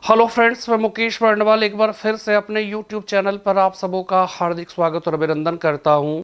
Hello friends, मैं मुकेश वर्णवाल एक बार फिर से अपने यूट्यूब चैनल पर आप सबों का हार्दिक स्वागत और अभिनंदन करता हूं।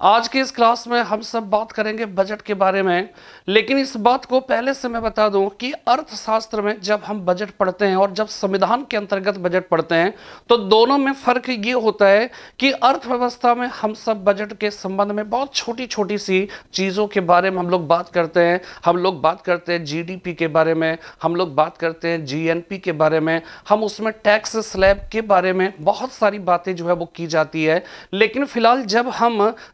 आज की इस क्लास में हम सब बात करेंगे बजट के बारे में। लेकिन इस बात को पहले से मैं बता दूं कि अर्थशास्त्र में जब हम बजट पढ़ते हैं और जब संविधान के अंतर्गत बजट पढ़ते हैं तो दोनों में फर्क ये होता है कि अर्थव्यवस्था में हम सब बजट के संबंध में बहुत छोटी छोटी सी चीज़ों के बारे में हम लोग बात करते हैं। हम लोग बात करते हैं जीडीपी के बारे में, हम लोग बात करते हैं जीएनपी के बारे में, हम उसमें टैक्स स्लैब के बारे में बहुत सारी बातें जो है वो की जाती है। लेकिन फिलहाल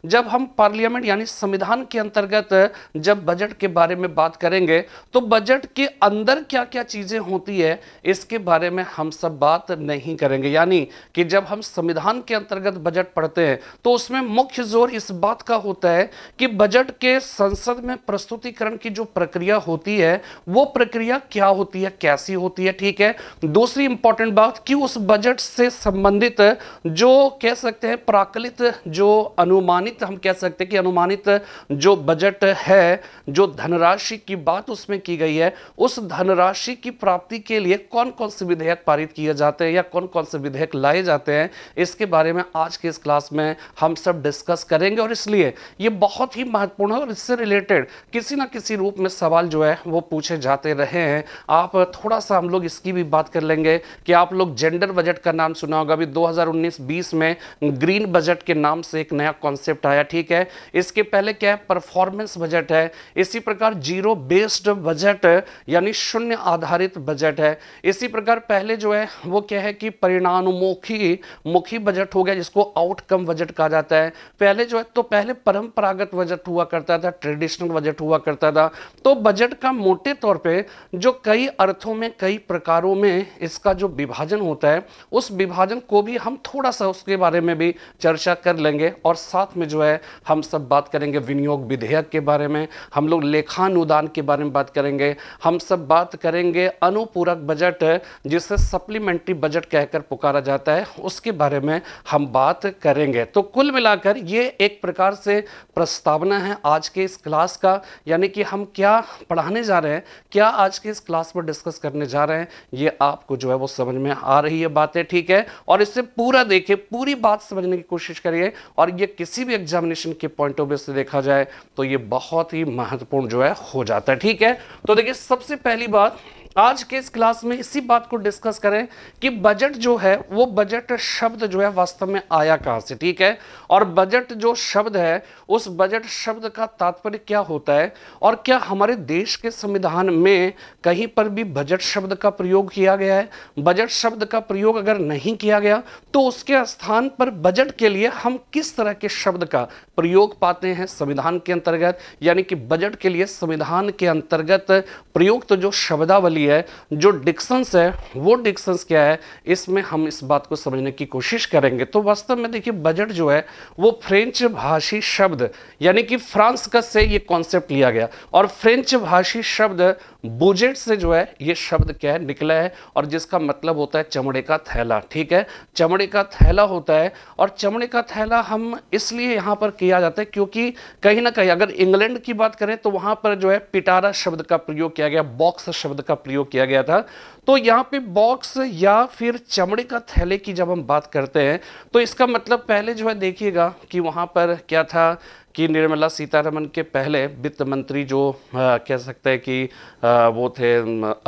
जब हम पार्लियामेंट यानी संविधान के अंतर्गत जब बजट के बारे में बात करेंगे तो बजट के अंदर क्या क्या चीजें होती है इसके बारे में हम सब बात नहीं करेंगे। यानी कि जब हम संविधान के अंतर्गत बजट पढ़ते हैं तो उसमें मुख्य जोर इस बात का होता है कि बजट के संसद में प्रस्तुतिकरण की जो प्रक्रिया होती है वो प्रक्रिया क्या होती है, कैसी होती है। ठीक है। दूसरी इंपॉर्टेंट बात कि उस बजट से संबंधित जो कह सकते हैं प्राकलित, जो अनुमानित, हम कह सकते हैं कि अनुमानित जो बजट है, जो धनराशि की बात उसमें की गई है, उस धनराशि की प्राप्ति के लिए कौन कौन से विधेयक पारित किए जाते हैं या कौन कौन से विधेयक लाए जाते हैं, इसके बारे में आज के इस क्लास में हम सब डिस्कस करेंगे। और इसलिए ये बहुत ही महत्वपूर्ण है और इससे रिलेटेड किसी ना किसी रूप में सवाल जो है वो पूछे जाते रहे हैं। आप थोड़ा सा हम लोग इसकी भी बात कर लेंगे कि आप लोग जेंडर बजट का नाम सुना होगा। अभी 2019-20 में ग्रीन बजट के नाम से एक नया कॉन्सेप्ट आया। ठीक है। इसके पहले क्या है, परफॉर्मेंस बजट है। इसी प्रकार जीरो बेस्ड बजट यानी शून्य आधारित बजट है। इसी प्रकार पहले जो है वो क्या है कि परिणामोन्मुखी बजट हो गया, जिसको आउटकम बजट कहा जाता है। पहले जो है तो पहले परंपरागत बजट हुआ करता था, ट्रेडिशनल बजट हुआ करता था। तो बजट का मोटे तौर पे जो कई अर्थों में, कई प्रकारों में इसका जो विभाजन होता है, उस विभाजन को भी हम थोड़ा सा उसके बारे में भी चर्चा कर लेंगे। और साथ में जो है हम सब बात करेंगे विनियोग विधेयक के बारे में, हम लोग लेखानुदान के बारे में बात करेंगे, हम सब बात करेंगे अनुपूरक बजट जिसे सप्लीमेंट्री बजट कहकर पुकारा जाता है, उसके बारे में हम बात करेंगे। तो कुल मिलाकर ये एक प्रकार से प्रस्तावना है आज के इस क्लास का, यानी कि हम क्या पढ़ाने जा रहे हैं, क्या आज के इस क्लास में डिस्कस करने जा रहे हैं, ये आपको जो है वो समझ में आ रही है बातें। ठीक है। और इससे पूरा देखिए, पूरी बात समझने की कोशिश करिए। और ये किसी भी एग्जामिनेशन के पॉइंट ऑफ व्यू से देखा जाए तो ये बहुत ही महत्वपूर्ण जो है हो जाता है। ठीक है। तो देखिए, सबसे पहली बात आज के इस क्लास में इसी बात को डिस्कस करें कि बजट जो है वो बजट शब्द जो है वास्तव में आया कहां से। ठीक है। और बजट जो शब्द है उस बजट शब्द का तात्पर्य क्या होता है, और क्या हमारे देश के संविधान में कहीं पर भी बजट शब्द का प्रयोग किया गया है। बजट शब्द का प्रयोग अगर नहीं किया गया तो उसके स्थान पर बजट के लिए हम किस तरह के शब्द का प्रयोग पाते हैं संविधान के अंतर्गत। यानी कि बजट के लिए संविधान के अंतर्गत प्रयुक्त जो शब्दावली है, जो डिक्शंस है, वो डिक्शंस क्या है, इसमें हम इस बात को समझने की कोशिश करेंगे। तो वास्तव में देखिए, बजट जो है वो फ्रेंच भाषी शब्द यानी कि फ्रांस का से ये कॉन्सेप्ट लिया गया, और फ्रेंच भाषी शब्द बुजेट से जो है ये शब्द क्या है निकला है, और जिसका मतलब होता है चमड़े का थैला। ठीक है। चमड़े का थैला होता है, और चमड़े का थैला हम इसलिए यहाँ पर किया जाता है क्योंकि कहीं ना कहीं अगर इंग्लैंड की बात करें तो वहाँ पर जो है पिटारा शब्द का प्रयोग किया गया, बॉक्स शब्द का प्रयोग किया गया था। तो यहाँ पे बॉक्स या फिर चमड़े का थैले की जब हम बात करते हैं तो इसका मतलब पहले जो है देखिएगा कि वहाँ पर क्या था कि निर्मला सीतारमण के पहले वित्त मंत्री जो कह सकते हैं कि वो थे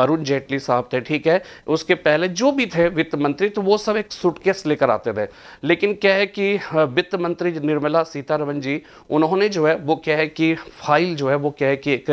अरुण जेटली साहब थे। ठीक है। उसके पहले जो भी थे वित्त मंत्री तो वो सब एक सूटकेस लेकर आते थे। लेकिन क्या है कि वित्त मंत्री निर्मला सीतारमण जी, उन्होंने जो है वो क्या है कि फाइल जो है वो क्या है कि एक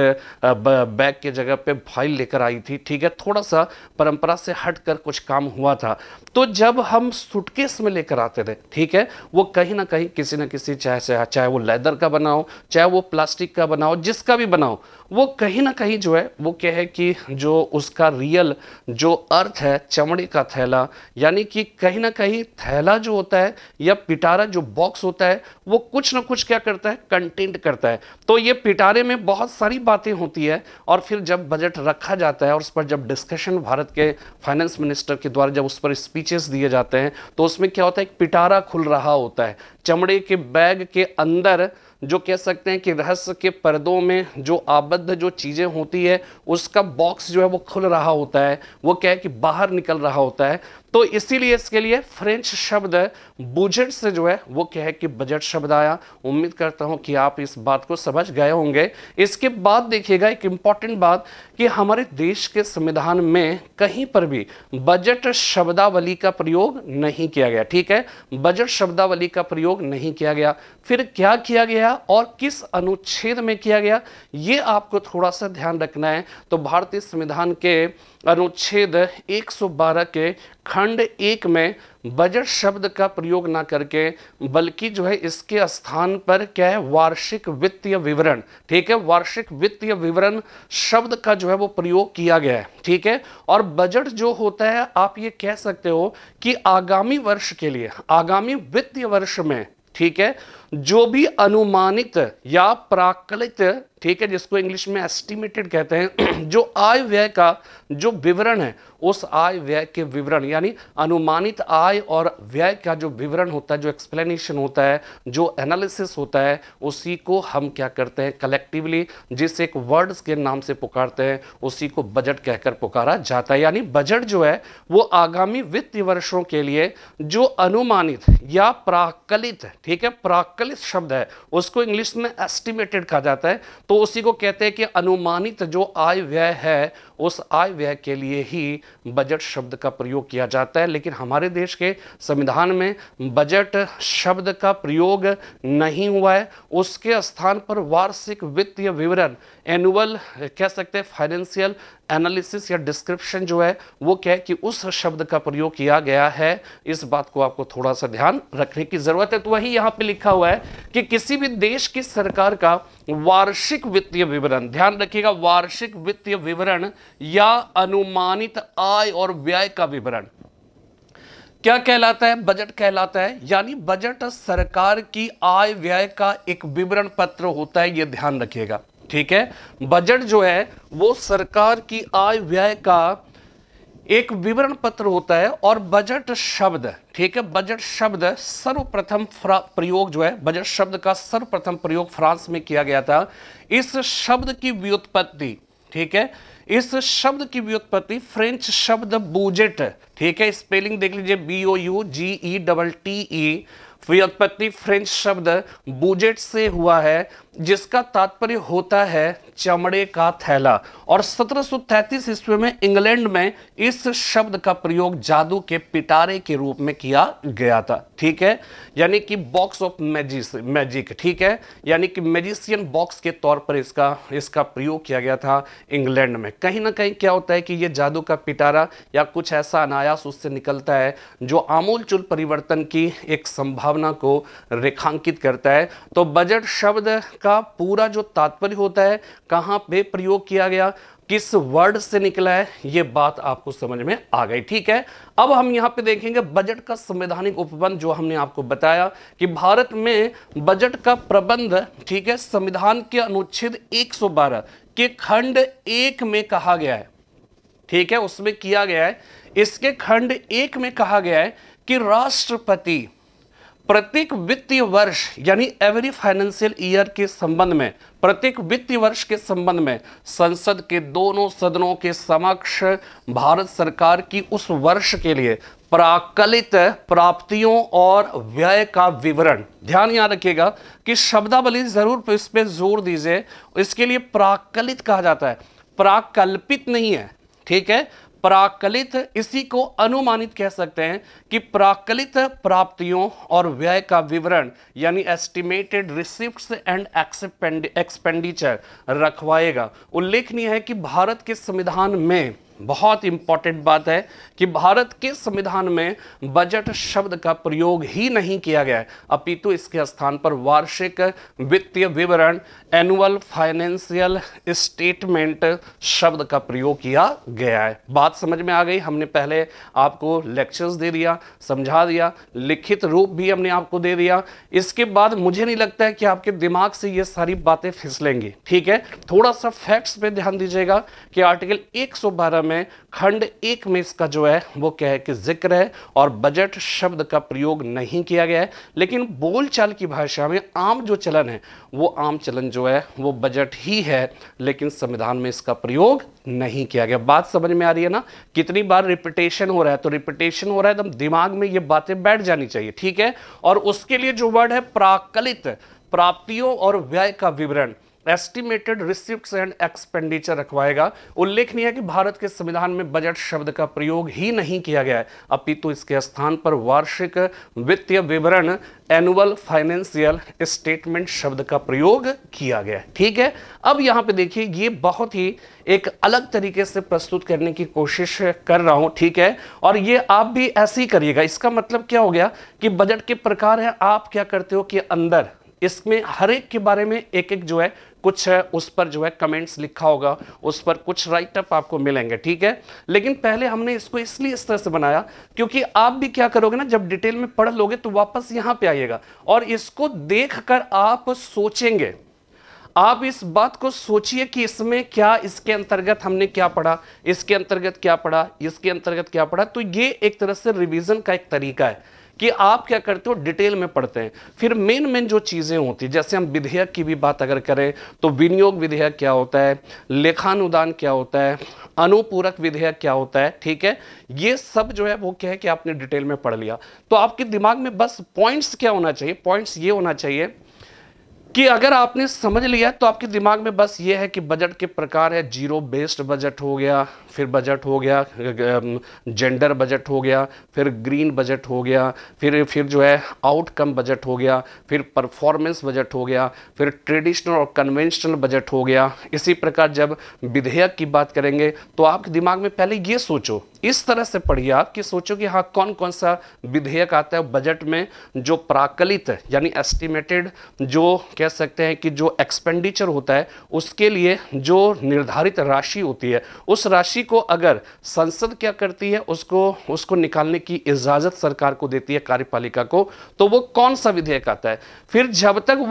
बैग के जगह पे फाइल लेकर आई थी। ठीक है। थोड़ा सा परंपरा से हटकर कुछ काम हुआ था। तो जब हम सूटकेस में लेकर आते थे, ठीक है, वो कहीं ना कहीं किसी न किसी चाहे वो लेदर का बनाओ, चाहे वो प्लास्टिक का बनाओ, जिसका भी बनाओ, वो कहीं ना कहीं जो है वो क्या है कि जो उसका रियल जो अर्थ है चमड़े का थैला, यानी कि कहीं ना कहीं थैला जो होता है या पिटारा जो बॉक्स होता है वो कुछ ना कुछ क्या करता है, कंटेंट करता है। तो ये पिटारे में बहुत सारी बातें होती है, और फिर जब बजट रखा जाता है और उस पर जब डिस्कशन भारत के फाइनेंस मिनिस्टर के द्वारा जब उस पर स्पीचेस दिए जाते हैं तो उसमें क्या होता है, एक पिटारा खुल रहा होता है। चमड़े के बैग के अंदर जो कह सकते हैं कि रहस्य के पर्दों में जो आबद्ध जो चीज़ें होती है उसका बॉक्स जो है वो खुल रहा होता है, वो क्या है कि बाहर निकल रहा होता है। तो इसीलिए इसके लिए फ्रेंच शब्द बजट से जो है वो क्या है कि बजट शब्द आया। उम्मीद करता हूं कि आप इस बात को समझ गए होंगे। इसके बाद देखिएगा एक इंपॉर्टेंट बात कि हमारे देश के संविधान में कहीं पर भी बजट शब्दावली का प्रयोग नहीं किया गया। ठीक है, बजट शब्दावली का प्रयोग नहीं किया गया। फिर क्या किया गया और किस अनुच्छेद में किया गया, ये आपको थोड़ा सा ध्यान रखना है। तो भारतीय संविधान के अनुच्छेद 112 के खंड 1 में बजट शब्द का प्रयोग ना करके बल्कि जो है इसके स्थान पर क्या है, वार्षिक वित्तीय विवरण, ठीक है, वार्षिक वित्तीय विवरण शब्द का जो है वो प्रयोग किया गया है। ठीक है, और बजट जो होता है आप ये कह सकते हो कि आगामी वर्ष के लिए, आगामी वित्तीय वर्ष में, ठीक है, जो भी अनुमानित या प्राकलित, ठीक है, जिसको इंग्लिश में एस्टिमेटेड कहते हैं, जो आय व्यय का जो विवरण है, उस आय व्यय के विवरण यानी अनुमानित आय और व्यय का जो विवरण होता है, जो एक्सप्लेनेशन होता है, जो एनालिसिस होता है, उसी को हम क्या करते हैं कलेक्टिवली, जिस एक वर्ड्स के नाम से पुकारते हैं, उसी को बजट कहकर पुकारा जाता है। यानी बजट जो है वो आगामी वित्तीय वर्षों के लिए जो अनुमानित या प्राकलित, ठीक है, प्राकलित शब्द है, उसको इंग्लिश में एस्टिमेटेड कहा जाता है। तो उसी को कहते हैं कि अनुमानित जो आय व्यय है, उस आय व्यय के लिए ही बजट शब्द का प्रयोग किया जाता है। लेकिन हमारे देश के संविधान में बजट शब्द का प्रयोग नहीं हुआ है। उसके स्थान पर वार्षिक वित्तीय विवरण, एनुअल कह सकते हैं, फाइनेंशियल एनालिसिस या डिस्क्रिप्शन जो है वो क्या है कि उस शब्द का प्रयोग किया गया है। इस बात को आपको थोड़ा सा ध्यान रखने की जरूरत है। तो वही यहां पे लिखा हुआ है कि किसी भी देश की सरकार का वार्षिक वित्तीय विवरण, ध्यान रखिएगा, वार्षिक वित्तीय विवरण या अनुमानित आय और व्यय का विवरण क्या कहलाता है, बजट कहलाता है। यानी बजट सरकार की आय व्यय का एक विवरण पत्र होता है, यह ध्यान रखिएगा। ठीक है, बजट जो है वो सरकार की आय व्यय का एक विवरण पत्र होता है। और बजट शब्द, ठीक है, बजट शब्द सर्वप्रथम प्रयोग जो है, बजट शब्द का सर्वप्रथम प्रयोग फ्रांस में किया गया था। इस शब्द की व्युत्पत्ति, ठीक है, इस शब्द की व्युत्पत्ति फ्रेंच शब्द बूजेट, ठीक है, स्पेलिंग देख लीजिए, BOUGETTE, व्युत्पत्ति फ्रेंच शब्द बूजेट से हुआ है, जिसका तात्पर्य होता है चमड़े का थैला। और 1733 ईस्वी में इंग्लैंड में इस शब्द का प्रयोग जादू के पिटारे के रूप में किया गया था। ठीक है, यानी कि बॉक्स ऑफ मैजिक, ठीक है, यानी कि मैजिशियन बॉक्स के तौर पर इसका प्रयोग किया गया था इंग्लैंड में। कहीं ना कहीं क्या होता है कि ये जादू का पिटारा या कुछ ऐसा अनायास उससे निकलता है जो आमूलचूल परिवर्तन की एक संभावना को रेखांकित करता है। तो बजट शब्द का पूरा जो तात्पर्य होता है, कहां पे प्रयोग किया गया, किस वर्ड से निकला है, ये बात आपको समझ में आ गई। ठीक है, अब हम यहां पे देखेंगे बजट का संवैधानिक उपबंध, जो हमने आपको बताया कि भारत में बजट का प्रबंध, ठीक है, संविधान के अनुच्छेद 112 के खंड 1 में कहा गया है। ठीक है, उसमें किया गया है, इसके खंड 1 में कहा गया है कि राष्ट्रपति प्रत्येक वित्तीय वर्ष यानी एवरी फाइनेंशियल ईयर के संबंध में, प्रत्येक वित्तीय वर्ष के संबंध में संसद के दोनों सदनों के समक्ष भारत सरकार की उस वर्ष के लिए प्राकलित प्राप्तियों और व्यय का विवरण, ध्यान यहां रखिएगा कि शब्दावली जरूर इस पे जोर दीजिए, इसके लिए प्राकलित कहा जाता है, प्राकल्पित नहीं है। ठीक है, प्राकलित, इसी को अनुमानित कह सकते हैं कि प्राकलित प्राप्तियों और व्यय का विवरण यानी एस्टिमेटेड रिसिप्ट्स एंड एक्सपेंडिचर रखवाएगा। उल्लेखनीय है कि भारत के संविधान में, बहुत इंपॉर्टेंट बात है कि भारत के संविधान में बजट शब्द का प्रयोग ही नहीं किया गया है, अपितु इसके स्थान पर वार्षिक वित्तीय विवरण, एनुअल फाइनेंशियल स्टेटमेंट शब्द का प्रयोग किया गया है। बात समझ में आ गई? हमने पहले आपको लेक्चर्स दे दिया, समझा दिया, लिखित रूप भी हमने आपको दे दिया। इसके बाद मुझे नहीं लगता है कि आपके दिमाग से ये सारी बातें फिसलेंगी। ठीक है, थोड़ा सा फैक्ट्स पे ध्यान दीजिएगा कि आर्टिकल 112 में खंड 1 में इसका जो है वो क्या है कि जिक्र है और बजट शब्द का प्रयोग नहीं किया गया है। लेकिन बोलचाल की भाषा में आम जो चलन है वो आम चलन जो है वो बजट ही है, लेकिन संविधान में इसका प्रयोग नहीं किया गया। बात समझ में आ रही है ना? कितनी बार रिपीटेशन हो रहा है, तो रिपीटेशन हो रहा है एकदम दिमाग में ये बातें बैठ जानी चाहिए, ठीक है। और उसके लिए जो वर्ड है प्राकलित, प्राप्तियों और व्यय का विवरण, एस्टिमेटेड रिसिप्ट्स एंड एक्सपेंडिचर रखवाएगा। उल्लेखनीय है कि भारत के संविधान में बजट शब्द का प्रयोग ही नहीं किया गया है, अपितु इसके स्थान पर वार्षिक वित्तीय विवरण, एनुअल फाइनेंशियल स्टेटमेंट शब्द का प्रयोग किया गया है, ठीक है। अब यहां पे देखिए, ये बहुत ही एक अलग तरीके से प्रस्तुत करने की कोशिश कर रहा हूं, ठीक है। और ये आप भी ऐसे ही करिएगा। इसका मतलब क्या हो गया कि बजट के प्रकार है, आप क्या करते हो कि अंदर इसमें हर एक के बारे में एक एक जो है कुछ है उस पर जो है कमेंट्स लिखा होगा, उस पर कुछ राइटअप आपको मिलेंगे, ठीक है। लेकिन पहले हमने इसको इसलिए इस तरह से बनाया क्योंकि आप भी क्या करोगे ना, जब डिटेल में पढ़ लोगे तो वापस यहां पे आइएगा और इसको देखकर आप सोचेंगे। आप इस बात को सोचिए कि इसमें क्या, इसके अंतर्गत हमने क्या पढ़ा, इसके अंतर्गत क्या पढ़ा, इसके अंतर्गत क्या पढ़ा। तो ये एक तरह से रिवीजन का एक तरीका है कि आप क्या करते हो, डिटेल में पढ़ते हैं। फिर मेन जो चीजें होती, जैसे हम विधेयक की भी बात अगर करें तो विनियोग विधेयक क्या होता है, लेखानुदान क्या होता है, अनुपूरक विधेयक क्या होता है, ठीक है। ये सब जो है वो क्या है कि आपने डिटेल में पढ़ लिया। तो आपके दिमाग में बस पॉइंट्स क्या होना चाहिए, पॉइंट्स ये होना चाहिए कि अगर आपने समझ लिया तो आपके दिमाग में बस ये है कि बजट के प्रकार है, जीरो बेस्ड बजट हो गया, फिर बजट हो गया, जेंडर बजट हो गया, फिर ग्रीन बजट हो गया, फिर जो है आउटकम बजट हो गया, फिर परफॉर्मेंस बजट हो गया, फिर ट्रेडिशनल और कन्वेंशनल बजट हो गया। इसी प्रकार जब विधेयक की बात करेंगे तो आपके दिमाग में पहले ये सोचो, इस तरह से पढ़िए आप कि सोचो कि हाँ कौन कौन सा विधेयक आता है बजट में, जो प्राकलित यानी एस्टिमेटेड, जो कह सकते हैं कि जो एक्सपेंडिचर होता है उसके लिए जो निर्धारित राशि होती है, उस राशि को अगर संसद क्या करती है, उसको निकालने की इजाजत सरकार को देती है, कार्यपालिका को, तो वो कौन सा विधेयक आता है। फिर जब तक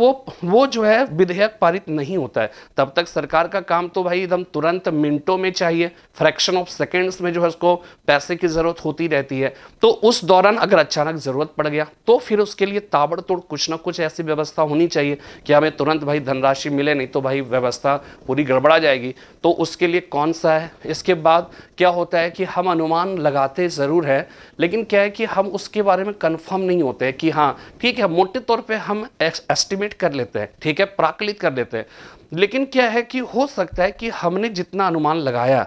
वो जो है विधेयक पारित नहीं होता है तब तक सरकार का काम तो भाई एकदम तुरंत मिनटों में चाहिए, फ्रैक्शन ऑफ सेकेंड्स में जो है उसको पैसे की जरूरत होती रहती है। तो उस दौरान अगर अचानक जरूरत पड़ गया तो फिर उसके लिए ताबड़तोड़ कुछ ना कुछ ऐसी व्यवस्था होनी चाहिए कि हमें तुरंत भाई धनराशि मिले, नहीं तो भाई व्यवस्था पूरी गड़बड़ा जाएगी। तो उसके लिए कौन सा है। इसके बाद क्या होता है कि हम अनुमान लगाते जरूर है, लेकिन क्या है कि हम उसके बारे में कंफर्म नहीं होते हैं कि हाँ ठीक है, मोटे तौर पे हम एस्टिमेट कर लेते हैं, ठीक है, प्राकलित कर लेते हैं। लेकिन क्या है कि हो सकता है कि हमने जितना अनुमान लगाया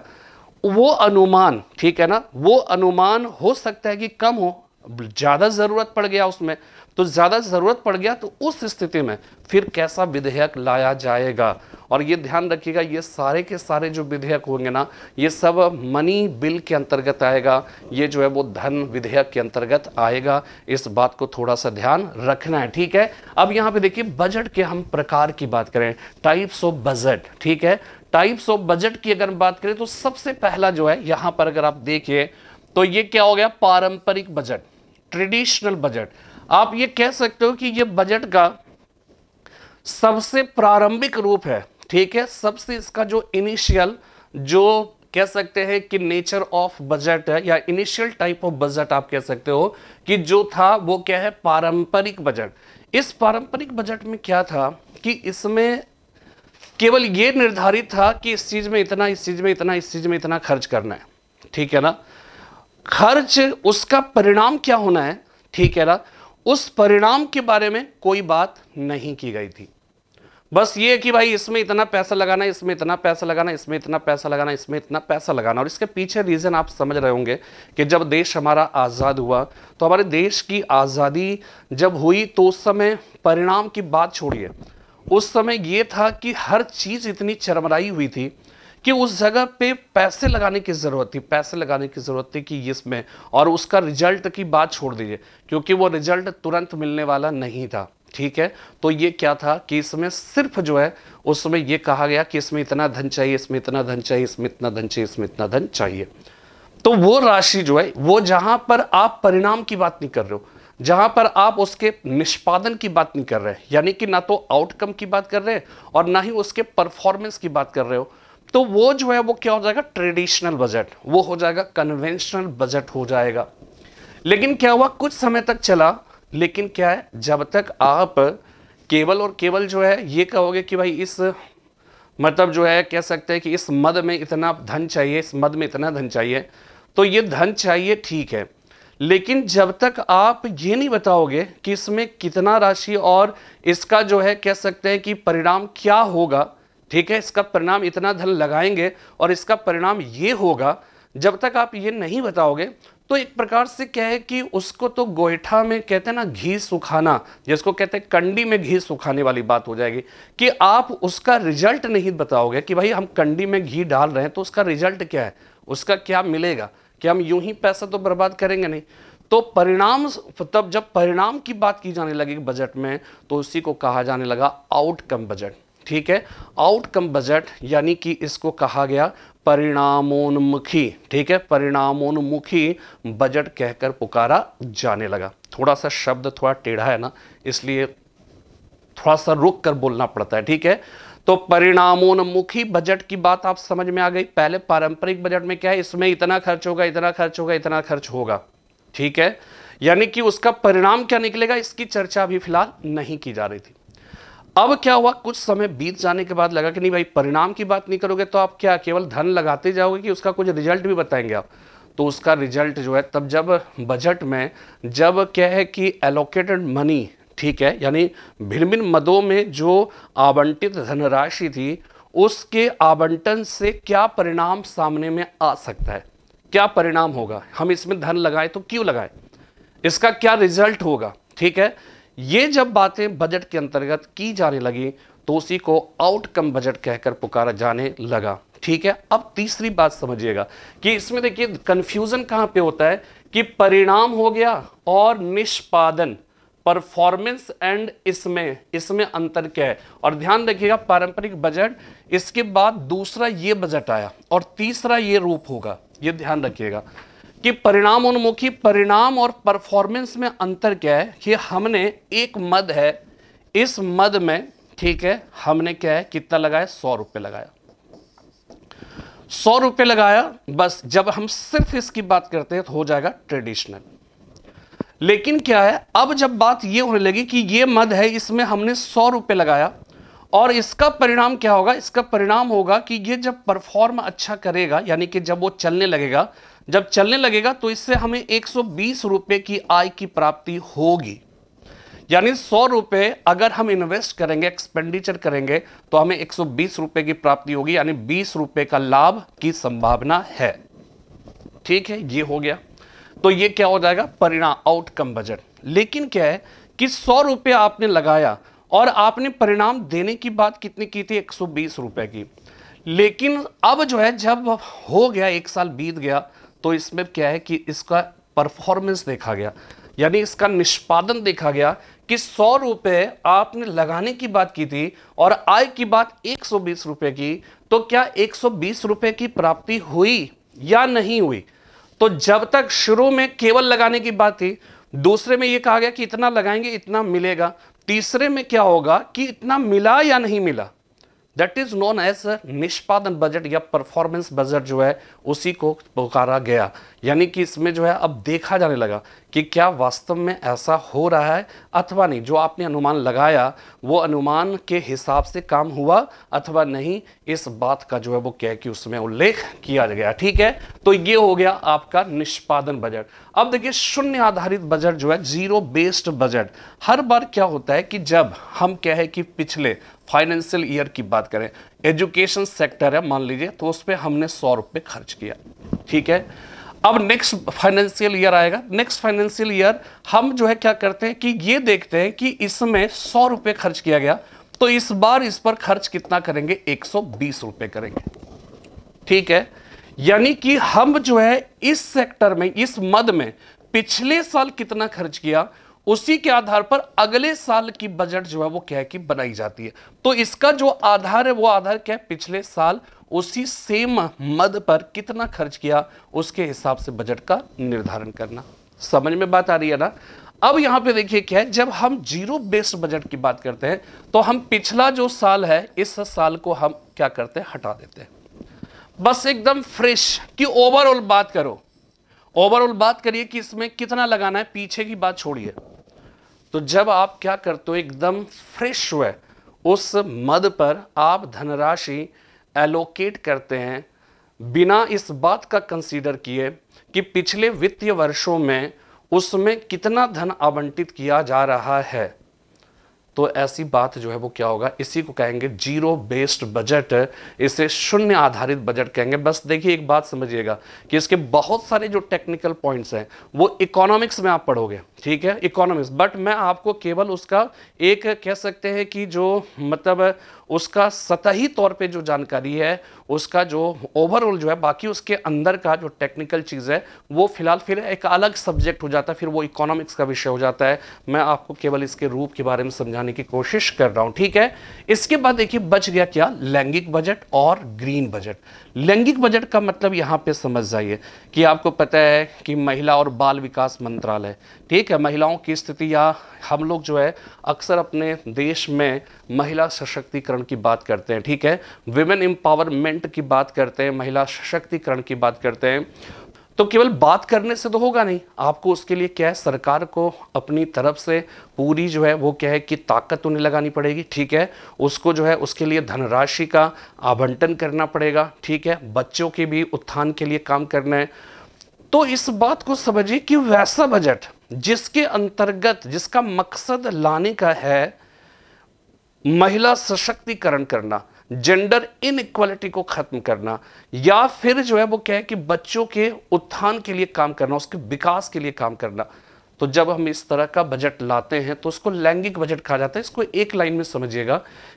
वो अनुमान, ठीक है ना, वो अनुमान हो सकता है कि कम हो, ज्यादा जरूरत पड़ गया उसमें, तो ज्यादा जरूरत पड़ गया तो उस स्थिति में फिर कैसा विधेयक लाया जाएगा। और ये ध्यान रखिएगा, ये सारे के सारे जो विधेयक होंगे ना, ये सब मनी बिल के अंतर्गत आएगा, ये जो है वो धन विधेयक के अंतर्गत आएगा। इस बात को थोड़ा सा ध्यान रखना है, ठीक है। अब यहाँ पे देखिए बजट के हम प्रकार की बात करें, टाइप्स ऑफ बजट, ठीक है। टाइप्स ऑफ बजट की अगर बात करें तो सबसे पहला जो है यहां पर अगर आप देखिए तो ये क्या हो गया, पारंपरिक बजट, ट्रेडिशनल बजट। आप ये कह सकते हो कि ये बजट का सबसे प्रारंभिक रूप है, ठीक है। सबसे इसका जो इनिशियल, जो कह सकते हैं कि नेचर ऑफ बजट है या इनिशियल टाइप ऑफ बजट आप कह सकते हो कि जो था वो क्या है, पारंपरिक बजट। इस पारंपरिक बजट में क्या था कि इसमें केवल ये निर्धारित था कि इस चीज में इतना, इस चीज में इतना, इस चीज में इतना खर्च करना है, ठीक है ना। खर्च उसका परिणाम क्या होना है, ठीक है ना, उस परिणाम के बारे में कोई बात नहीं की गई थी। बस ये कि भाई इसमें इतना पैसा लगाना, इसमें इतना पैसा लगाना, इसमें इतना पैसा लगाना, इसमें इतना पैसा लगाना। और इसके पीछे रीजन आप समझ रहे होंगे कि जब देश हमारा आज़ाद हुआ तो हमारे देश की आज़ादी जब हुई तो उस समय परिणाम की बात छोड़िए, उस समय यह था कि हर चीज इतनी चरमराई हुई थी कि उस जगह पे पैसे लगाने की जरूरत थी, पैसे लगाने की जरूरत थी कि इसमें, और उसका रिजल्ट की बात छोड़ दीजिए क्योंकि वो रिजल्ट तुरंत मिलने वाला नहीं था, ठीक है। तो ये क्या था कि इसमें सिर्फ जो है उस समय ये कहा गया कि इसमें इतना धन चाहिए, इसमें इतना धन चाहिए, इसमें इतना धन चाहिए, इसमें इतना धन चाहिए। तो वो राशि जो है वो, जहां पर आप परिणाम की बात नहीं कर रहे हो, जहां पर आप उसके निष्पादन की बात नहीं कर रहे, यानी कि ना तो आउटकम की बात कर रहे हैं और ना ही उसके परफॉर्मेंस की बात कर रहे हो, तो वो जो है वो क्या हो जाएगा, ट्रेडिशनल बजट, वो हो जाएगा कन्वेंशनल बजट हो जाएगा। लेकिन क्या हुआ, कुछ समय तक चला, लेकिन क्या है, जब तक आप केवल और केवल जो है ये कहोगे कि भाई इस मतलब जो है कह सकते हैं कि इस मद में इतना धन चाहिए, इस मद में इतना धन चाहिए, तो ये धन चाहिए, ठीक है, लेकिन जब तक आप ये नहीं बताओगे कि इसमें कितना राशि और इसका जो है कह सकते हैं कि परिणाम क्या होगा, ठीक है, इसका परिणाम इतना धन लगाएंगे और इसका परिणाम ये होगा, जब तक आप ये नहीं बताओगे तो एक प्रकार से क्या है कि उसको तो गोईठा में कहते हैं ना, घी सुखाना, जिसको कहते हैं कंडी में घी सुखाने वाली बात हो जाएगी कि आप उसका रिजल्ट नहीं बताओगे कि भाई हम कंडी में घी डाल रहे हैं तो उसका रिजल्ट क्या है, उसका क्या मिलेगा, कि हम यूं ही पैसा तो बर्बाद करेंगे नहीं। तो परिणाम, तब जब परिणाम की बात की जाने लगी बजट में, तो उसी को कहा जाने लगा आउटकम बजट, ठीक है, आउटकम बजट, यानी कि इसको कहा गया परिणामोन्मुखी, ठीक है, परिणामोन्मुखी बजट कहकर पुकारा जाने लगा। थोड़ा सा शब्द थोड़ा टेढ़ा है ना, इसलिए थोड़ा सा रुक कर बोलना पड़ता है, ठीक है। तो परिणामोन्मुखी बजट की बात आप समझ में आ गई। पहले पारंपरिक बजट में क्या है, इसमें इतना खर्च होगा, इतना खर्च होगा, इतना खर्च होगा, ठीक है, यानी कि उसका परिणाम क्या निकलेगा इसकी चर्चा अभी फिलहाल नहीं की जा रही थी। अब क्या हुआ, कुछ समय बीत जाने के बाद लगा कि नहीं भाई, परिणाम की बात नहीं करोगे तो आप क्या केवल धन लगाते जाओगे कि उसका कुछ रिजल्ट भी बताएंगे आप। तो उसका रिजल्ट जो है, तब जब बजट में जब क्या है कि एलोकेटेड मनी, ठीक है, यानी भिन्न भिन्न मदों में जो आवंटित धनराशि थी, उसके आवंटन से क्या परिणाम सामने में आ सकता है, क्या परिणाम होगा, हम इसमें धन लगाए तो क्यों लगाए, इसका क्या रिजल्ट होगा, ठीक है, ये जब बातें बजट के अंतर्गत की जाने लगी तो उसी को आउटकम बजट कहकर पुकारा जाने लगा, ठीक है। अब तीसरी बात समझिएगा कि इसमें देखिए कंफ्यूजन कहां पे होता है कि परिणाम हो गया और निष्पादन, परफॉर्मेंस एंड इसमें अंतर क्या है। और ध्यान रखिएगा, पारंपरिक बजट, इसके बाद दूसरा ये बजट आया और तीसरा ये रूप होगा, ये ध्यान रखिएगा कि परिणामोन्मुखी, परिणाम और परफॉर्मेंस में अंतर क्या है कि हमने एक मद है, इस मद में, ठीक है, हमने क्या है कितना लगाया, 100 रुपए लगाया, 100 रुपए लगाया, बस। जब हम सिर्फ इसकी बात करते हैं तो हो जाएगा ट्रेडिशनल। लेकिन क्या है, अब जब बात ये होने लगी कि ये मद है, इसमें हमने 100 रुपए लगाया और इसका परिणाम क्या होगा, इसका परिणाम होगा कि ये जब परफॉर्म अच्छा करेगा, यानी कि जब वो चलने लगेगा, जब चलने लगेगा तो इससे हमें 120 रुपए की आय की प्राप्ति होगी। यानी 100 रुपए अगर हम इन्वेस्ट करेंगे, एक्सपेंडिचर करेंगे, तो हमें 120 रुपए की प्राप्ति होगी, यानी 20 रुपए का लाभ की संभावना है, ठीक है, ये हो गया। तो ये क्या हो जाएगा, परिणाम, आउटकम बजट। लेकिन क्या है कि 100 रुपए आपने लगाया और आपने परिणाम देने की बात कितनी की थी, 120 रुपए की। लेकिन अब जो है जब हो गया, 1 साल बीत गया, तो इसमें क्या है कि इसका परफॉर्मेंस देखा गया, यानी इसका निष्पादन देखा गया कि 100 रुपए आपने लगाने की बात की थी और आय की बात 120 रुपए की, तो क्या 120 रुपए की प्राप्ति हुई या नहीं हुई। तो जब तक शुरू में केवल लगाने की बात थी, दूसरे में यह कहा गया कि इतना लगाएंगे इतना मिलेगा, तीसरे में क्या होगा कि इतना मिला या नहीं मिला, दैट इज नोन एज निष्पादन बजट या परफॉर्मेंस बजट जो है उसी को पुकारा गया। यानी कि इसमें जो है अब देखा जाने लगा कि क्या वास्तव में ऐसा हो रहा है अथवा नहीं, जो आपने अनुमान लगाया वो अनुमान के हिसाब से काम हुआ अथवा नहीं, इस बात का जो है वो क्या है कि उसमें उल्लेख किया गया, ठीक है। तो ये हो गया आपका निष्पादन बजट। अब देखिए शून्य आधारित बजट जो है, जीरो बेस्ड बजट, हर बार क्या होता है कि जब हम क्या है कि पिछले फाइनेंशियल ईयर की बात करें, एजुकेशन सेक्टर है मान लीजिए, तो उस पर हमने 100 रुपए खर्च किया, ठीक है। अब नेक्स्ट फाइनेंशियल ईयर आएगा, नेक्स्ट फाइनेंशियल ईयर हम जो है क्या करते हैं कि ये देखते हैं कि इसमें 100 रुपए खर्च किया गया, तो इस बार इस पर खर्च कितना करेंगे, 120 रुपए करेंगे, ठीक है। यानी कि हम जो है इस सेक्टर में, इस मद में पिछले साल कितना खर्च किया, उसी के आधार पर अगले साल की बजट जो है वो क्या है कि बनाई जाती है। तो इसका जो आधार है वो आधार क्या है, पिछले साल उसी सेम मद पर कितना खर्च किया, उसके हिसाब से बजट का निर्धारण करना। समझ में बात आ रही है ना। अब यहां पे देखिए क्या है, जब हम जीरो बेस्ड बजट की बात करते हैं तो हम पिछला जो साल है, इस साल को हम क्या करते हैं, हटा देते हैं, बस एकदम फ्रेश कि ओवरऑल बात करो, ओवरऑल बात करिए कि इसमें कितना लगाना है, पीछे की बात छोड़िए। तो जब आप क्या करते हो, एकदम फ्रेश हुए उस मद पर आप धनराशि एलोकेट करते हैं बिना इस बात का कंसीडर किए कि पिछले वित्तीय वर्षों में उसमें कितना धन आवंटित किया जा रहा है, तो ऐसी बात जो है वो क्या होगा, इसी को कहेंगे जीरो बेस्ड बजट, इसे शून्य आधारित बजट कहेंगे। बस देखिए एक बात समझिएगा कि इसके बहुत सारे जो टेक्निकल पॉइंट्स हैं वो इकोनॉमिक्स में आप पढ़ोगे, ठीक है, इकोनॉमिक्स, बट मैं आपको केवल उसका एक कह सकते हैं कि जो मतलब उसका सतही तौर पे जो जानकारी है, उसका जो ओवरऑल जो है, बाकी उसके अंदर का जो टेक्निकल चीज़ है वो फिलहाल फिर एक अलग सब्जेक्ट हो जाता है, फिर वो इकोनॉमिक्स का विषय हो जाता है। मैं आपको केवल इसके रूप के बारे में समझाने की कोशिश कर रहा हूं, ठीक है। इसके बाद देखिए बच गया क्या, लैंगिक बजट और ग्रीन बजट। लैंगिक बजट का मतलब यहां पे समझ जाइए कि आपको पता है कि महिला और बाल विकास मंत्रालय, ठीक है, महिलाओं की स्थिति, या हम लोग जो है अक्सर अपने देश में महिला सशक्तिकरण की बात करते हैं, ठीक है, विमेन एम्पावरमेंट की बात करते हैं, महिला सशक्तिकरण की बात करते हैं। तो केवल बात करने से तो होगा नहीं, आपको उसके लिए क्या है, सरकार को अपनी तरफ से पूरी जो है वो क्या है कि ताकत उन्हें लगानी पड़ेगी, ठीक है, उसको जो है उसके लिए धनराशि का आवंटन करना पड़ेगा, ठीक है, बच्चों के भी उत्थान के लिए काम करना है। तो इस बात को समझिए कि वैसा बजट जिसके अंतर्गत, जिसका मकसद लाने का है महिला सशक्तिकरण करना, जेंडर इनइक्वालिटी को खत्म करना, या फिर जो है वो क्या है कि बच्चों के उत्थान के लिए काम करना, उसके विकास के लिए काम करना, तो जब हम इस तरह का बजट लाते हैं तो उसको लैंगिक बजट कहा जाता है। इसको एक लाइन में समझिएगा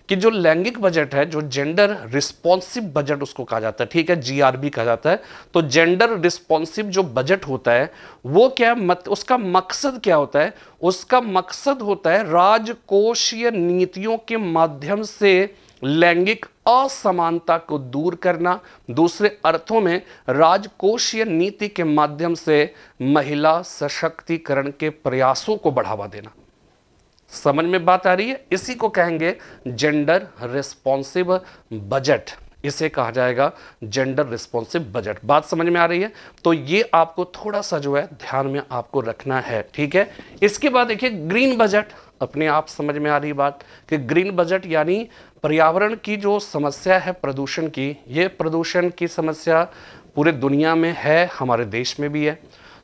कि जो लैंगिक बजट है, जो जेंडर रिस्पॉन्सिव बजट उसको कहा जाता है, ठीक है, जीआरबी कहा जाता है। तो जेंडर रिस्पॉन्सिव जो बजट होता है वो क्या उसका मकसद क्या होता है, उसका मकसद होता है राजकोषीय नीतियों के माध्यम से लैंगिक असमानता को दूर करना, दूसरे अर्थों में राजकोषीय नीति के माध्यम से महिला सशक्तिकरण के प्रयासों को बढ़ावा देना। समझ में बात आ रही है? इसी को कहेंगे जेंडर रिस्पॉन्सिव बजट, इसे कहा जाएगा जेंडर रिस्पॉन्सिव बजट। बात समझ में आ रही है? तो ये आपको थोड़ा सा जो है ध्यान में आपको रखना है, ठीक है। इसके बाद देखिए ग्रीन बजट, अपने आप समझ में आ रही बात कि ग्रीन बजट यानी पर्यावरण की जो समस्या है प्रदूषण की, ये प्रदूषण की समस्या पूरे दुनिया में है, हमारे देश में भी है।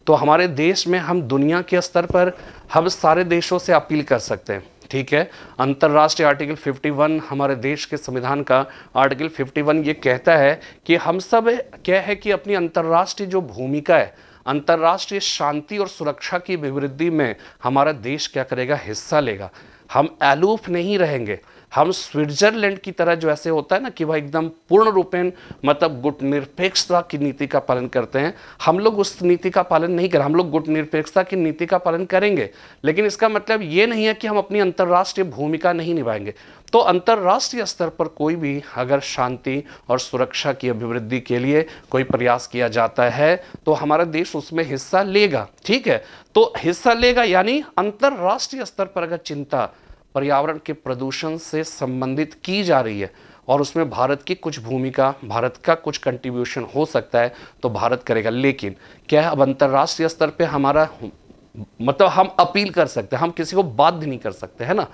तो हमारे देश में हम दुनिया के स्तर पर हम सारे देशों से अपील कर सकते हैं, ठीक है। अंतर्राष्ट्रीय आर्टिकल 51 हमारे देश के संविधान का आर्टिकल 51 ये कहता है कि हम सब क्या है कि अपनी अंतर्राष्ट्रीय जो भूमिका है, अंतर्राष्ट्रीय शांति और सुरक्षा की अभिवृद्धि में हमारा देश क्या करेगा, हिस्सा लेगा। हम अलूफ नहीं रहेंगे, हम स्विट्जरलैंड की तरह जो ऐसे होता है ना कि वह एकदम पूर्ण रूपेण मतलब गुटनिरपेक्षता की नीति का पालन करते हैं, हम लोग उस नीति का पालन नहीं करें। हम लोग गुटनिरपेक्षता की नीति का पालन करेंगे, लेकिन इसका मतलब ये नहीं है कि हम अपनी अंतर्राष्ट्रीय भूमिका नहीं निभाएंगे। तो अंतर्राष्ट्रीय स्तर पर कोई भी अगर शांति और सुरक्षा की अभिवृद्धि के लिए कोई प्रयास किया जाता है तो हमारा देश उसमें हिस्सा लेगा, ठीक है। तो हिस्सा लेगा यानी अंतर्राष्ट्रीय स्तर पर अगर चिंता पर्यावरण के प्रदूषण से संबंधित की जा रही है और उसमें भारत की कुछ भूमिका, भारत का कुछ कंट्रीब्यूशन हो सकता है तो भारत करेगा। लेकिन क्या है, अब अंतर्राष्ट्रीय स्तर पे हमारा मतलब हम अपील कर सकते हैं, हम किसी को बाध्य नहीं कर सकते, है ना।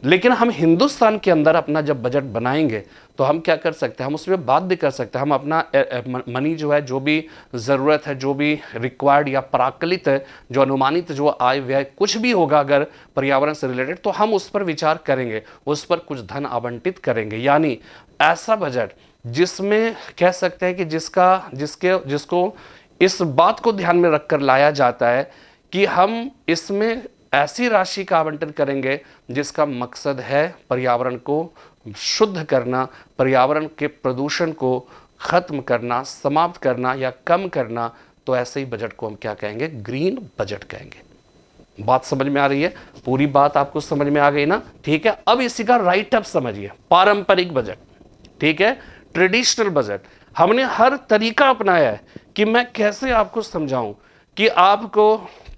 लेकिन हम हिंदुस्तान के अंदर अपना जब बजट बनाएंगे तो हम क्या कर सकते हैं, हम उसमें बाध्य कर सकते हैं। हम अपना मनी जो है, जो भी ज़रूरत है, जो भी रिक्वायर्ड या प्राकलित है, जो अनुमानित जो आय व्यय कुछ भी होगा अगर पर्यावरण से रिलेटेड, तो हम उस पर विचार करेंगे, उस पर कुछ धन आवंटित करेंगे। यानी ऐसा बजट जिसमें कह सकते हैं कि जिसको इस बात को ध्यान में रखकर लाया जाता है कि हम इसमें ऐसी राशि का आवंटन करेंगे जिसका मकसद है पर्यावरण को शुद्ध करना, पर्यावरण के प्रदूषण को खत्म करना, समाप्त करना या कम करना। तो ऐसे ही बजट को हम क्या कहेंगे, ग्रीन बजट कहेंगे। बात समझ में आ रही है? पूरी बात आपको समझ में आ गई ना, ठीक है। अब इसी का राइट अप समझिए, पारंपरिक बजट, ठीक है, ट्रेडिशनल बजट। हमने हर तरीका अपनाया है कि मैं कैसे आपको समझाऊं कि आपको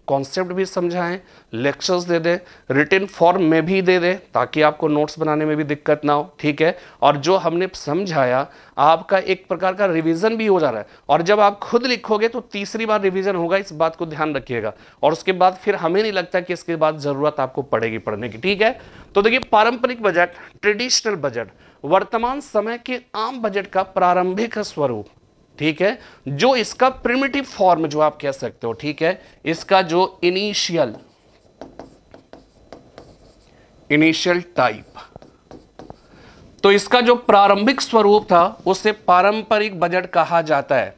कॉन्सेप्ट भी समझाएं, लेक्चर्स दे दें, रिटन फॉर्म में भी दे दें ताकि आपको नोट्स बनाने में भी दिक्कत ना हो, ठीक है। और जो हमने समझाया आपका एक प्रकार का रिवीजन भी हो जा रहा है, और जब आप खुद लिखोगे तो तीसरी बार रिवीजन होगा, इस बात को ध्यान रखिएगा। और उसके बाद फिर हमें नहीं लगता कि इसके बाद जरूरत आपको पड़ेगी पढ़ने की, ठीक है। तो देखिए, पारंपरिक बजट, ट्रेडिशनल बजट, वर्तमान समय के आम बजट का प्रारंभिक स्वरूप, ठीक है, जो इसका प्रिमिटिव फॉर्म जो आप कह सकते हो, ठीक है, इसका जो इनिशियल टाइप, तो इसका जो प्रारंभिक स्वरूप था उसे पारंपरिक बजट कहा जाता है।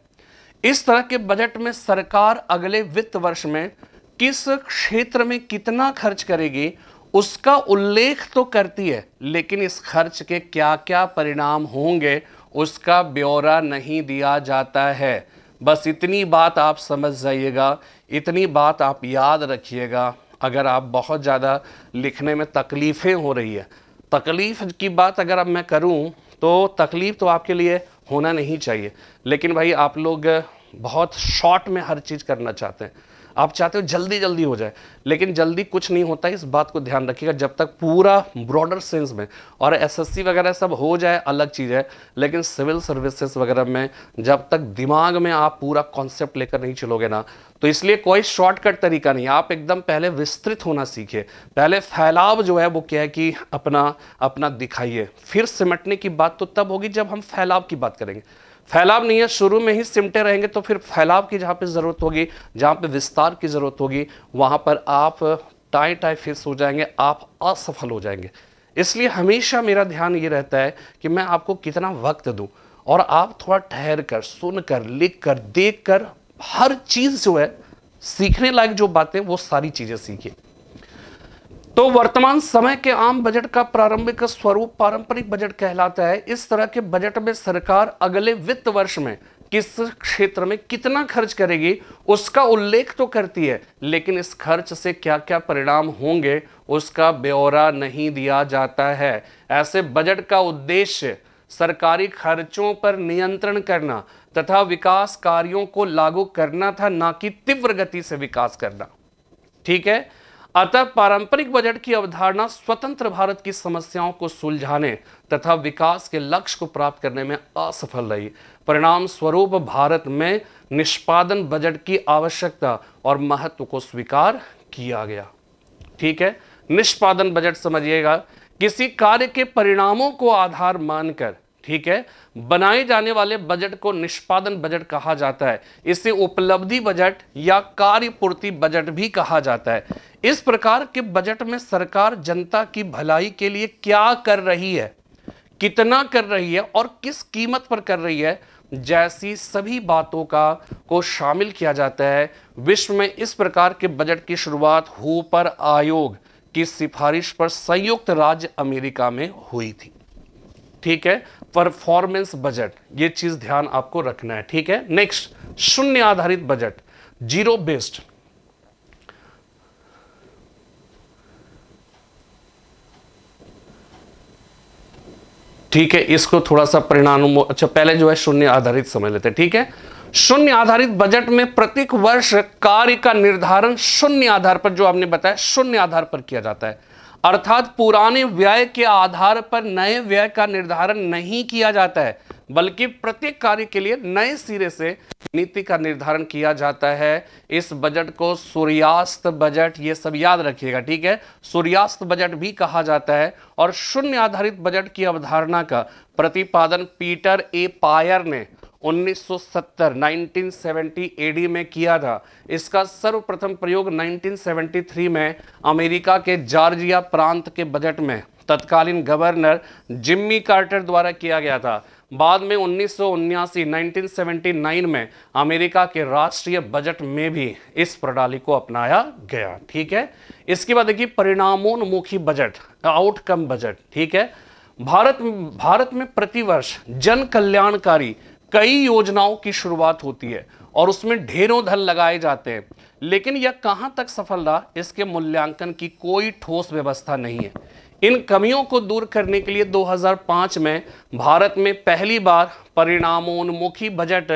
इस तरह के बजट में सरकार अगले वित्त वर्ष में किस क्षेत्र में कितना खर्च करेगी उसका उल्लेख तो करती है, लेकिन इस खर्च के क्या क्या परिणाम होंगे उसका ब्यौरा नहीं दिया जाता है। बस इतनी बात आप समझ जाइएगा, इतनी बात आप याद रखिएगा। अगर आप बहुत ज़्यादा लिखने में तकलीफ़ें हो रही है, तकलीफ़ की बात अगर अब मैं करूं तो तकलीफ़ तो आपके लिए होना नहीं चाहिए, लेकिन भाई आप लोग बहुत शॉर्ट में हर चीज़ करना चाहते हैं, आप चाहते हो जल्दी जल्दी हो जाए, लेकिन जल्दी कुछ नहीं होता है, इस बात को ध्यान रखिएगा। जब तक पूरा ब्रॉडर सेंस में, और एसएससी वगैरह सब हो जाए अलग चीज़ है, लेकिन सिविल सर्विसेज वगैरह में जब तक दिमाग में आप पूरा कॉन्सेप्ट लेकर नहीं चलोगे ना, तो इसलिए कोई शॉर्टकट तरीका नहीं। आप एकदम पहले विस्तृत होना सीखिए, पहले फैलाव जो है वो क्या है कि अपना दिखाइए, फिर सिमटने की बात तो तब होगी जब हम फैलाव की बात करेंगे। फैलाव नहीं है, शुरू में ही सिमटे रहेंगे तो फिर फैलाव की जहाँ पे ज़रूरत होगी, जहाँ पे विस्तार की ज़रूरत होगी, वहाँ पर आप टाई फिस हो जाएंगे, आप असफल हो जाएंगे। इसलिए हमेशा मेरा ध्यान ये रहता है कि मैं आपको कितना वक्त दूं, और आप थोड़ा ठहर कर, सुन कर, लिख कर, देख कर, हर चीज़ जो है सीखने लायक जो बातें वो सारी चीज़ें सीखिए। तो वर्तमान समय के आम बजट का प्रारंभिक स्वरूप पारंपरिक बजट कहलाता है। इस तरह के बजट में सरकार अगले वित्त वर्ष में किस क्षेत्र में कितना खर्च करेगी उसका उल्लेख तो करती है, लेकिन इस खर्च से क्या क्या परिणाम होंगे उसका ब्यौरा नहीं दिया जाता है। ऐसे बजट का उद्देश्य सरकारी खर्चों पर नियंत्रण करना तथा विकास कार्यों को लागू करना था, ना कि तीव्र गति से विकास करना, ठीक है। अतः पारंपरिक बजट की अवधारणा स्वतंत्र भारत की समस्याओं को सुलझाने तथा विकास के लक्ष्य को प्राप्त करने में असफल रही। परिणाम स्वरूप भारत में निष्पादन बजट की आवश्यकता और महत्व को स्वीकार किया गया, ठीक है। निष्पादन बजट समझिएगा, किसी कार्य के परिणामों को आधार मानकर, ठीक है, बनाए जाने वाले बजट को निष्पादन बजट कहा जाता है। इसे उपलब्धि बजट या कार्य पूर्ति बजट भी कहा जाता है। इस प्रकार के बजट में सरकार जनता की भलाई के लिए क्या कर रही है, कितना कर रही है और किस कीमत पर कर रही है, जैसी सभी बातों को शामिल किया जाता है। विश्व में इस प्रकार के बजट की शुरुआत हूपर आयोग की सिफारिश पर संयुक्त राज्य अमेरिका में हुई थी, ठीक है। परफॉर्मेंस बजट, ये चीज ध्यान आपको रखना है, ठीक है। नेक्स्ट, शून्य आधारित बजट, जीरो बेस्ड। ठीक है, इसको थोड़ा सा परिणाम, अच्छा पहले जो है शून्य आधारित समझ लेते हैं, ठीक है। शून्य आधारित बजट में प्रत्येक वर्ष कार्य का निर्धारण शून्य आधार पर, जो आपने बताया शून्य आधार पर किया जाता है, अर्थात पुराने व्यय के आधार पर नए व्यय का निर्धारण नहीं किया जाता है, बल्कि प्रत्येक कार्य के लिए नए सिरे से नीति का निर्धारण किया जाता है। इस बजट को सूर्यास्त बजट, ये सब याद रखिएगा, ठीक है, सूर्यास्त बजट भी कहा जाता है। और शून्य आधारित बजट की अवधारणा का प्रतिपादन पीटर ए पायर ने 1970 एडी में किया था। इसका सर्वप्रथम प्रयोग 1973 में अमेरिका के जॉर्जिया प्रांत के बजट में तत्कालीन गवर्नर जिम्मी कार्टर द्वारा किया गया था। बाद में 1979 में अमेरिका के राष्ट्रीय बजट में भी इस प्रणाली को अपनाया गया, ठीक है। इसके बाद देखिए परिणामोन्मुखी बजट, आउटकम बजट, ठीक है। भारत में प्रतिवर्ष जन कल्याणकारी कई योजनाओं की शुरुआत होती है और उसमें ढेरों धन लगाए जाते हैं, लेकिन यह कहां तक सफल रहा इसके मूल्यांकन की कोई ठोस व्यवस्था नहीं है। इन कमियों को दूर करने के लिए 2005 में भारत में पहली बार परिणामोन्मुखी बजट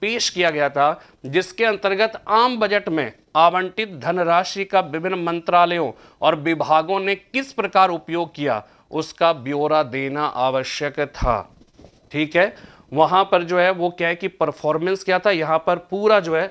पेश किया गया था, जिसके अंतर्गत आम बजट में आवंटित धनराशि का विभिन्न मंत्रालयों और विभागों ने किस प्रकार उपयोग किया, उसका ब्यौरा देना आवश्यक था। ठीक है, वहां पर जो है वो क्या है कि परफॉर्मेंस क्या था, यहां पर पूरा जो है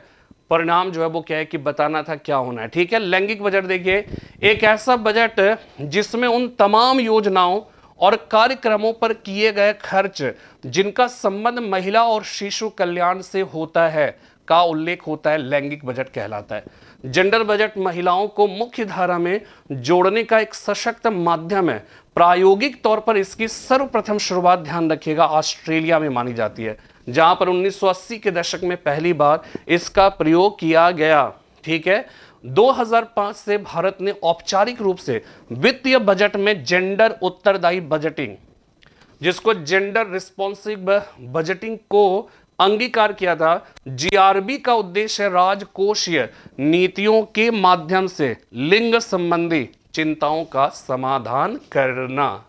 परिणाम जो है वो क्या है कि बताना था क्या होना है। ठीक है, लैंगिक बजट देखिए, एक ऐसा बजट जिसमें उन तमाम योजनाओं और कार्यक्रमों पर किए गए खर्च जिनका संबंध महिला और शिशु कल्याण से होता है का उल्लेख होता है, लैंगिक बजट कहलाता है। जेंडर बजट महिलाओं को मुख्य धारा में जोड़ने का एक सशक्त माध्यम है। प्रायोगिक तौर पर इसकी सर्वप्रथम शुरुआत, ध्यान रखिएगा, ऑस्ट्रेलिया में मानी जाती है, जहां पर 1980 के दशक में पहली बार इसका प्रयोग किया गया। ठीक है, 2005 से भारत ने औपचारिक रूप से वित्तीय बजट में जेंडर उत्तरदायी बजटिंग, जिसको जेंडर रिस्पॉन्सिव बजटिंग को अंगीकार किया था। जीआरबी का उद्देश्य राजकोषीय नीतियों के माध्यम से लिंग संबंधी चिंताओं का समाधान करना।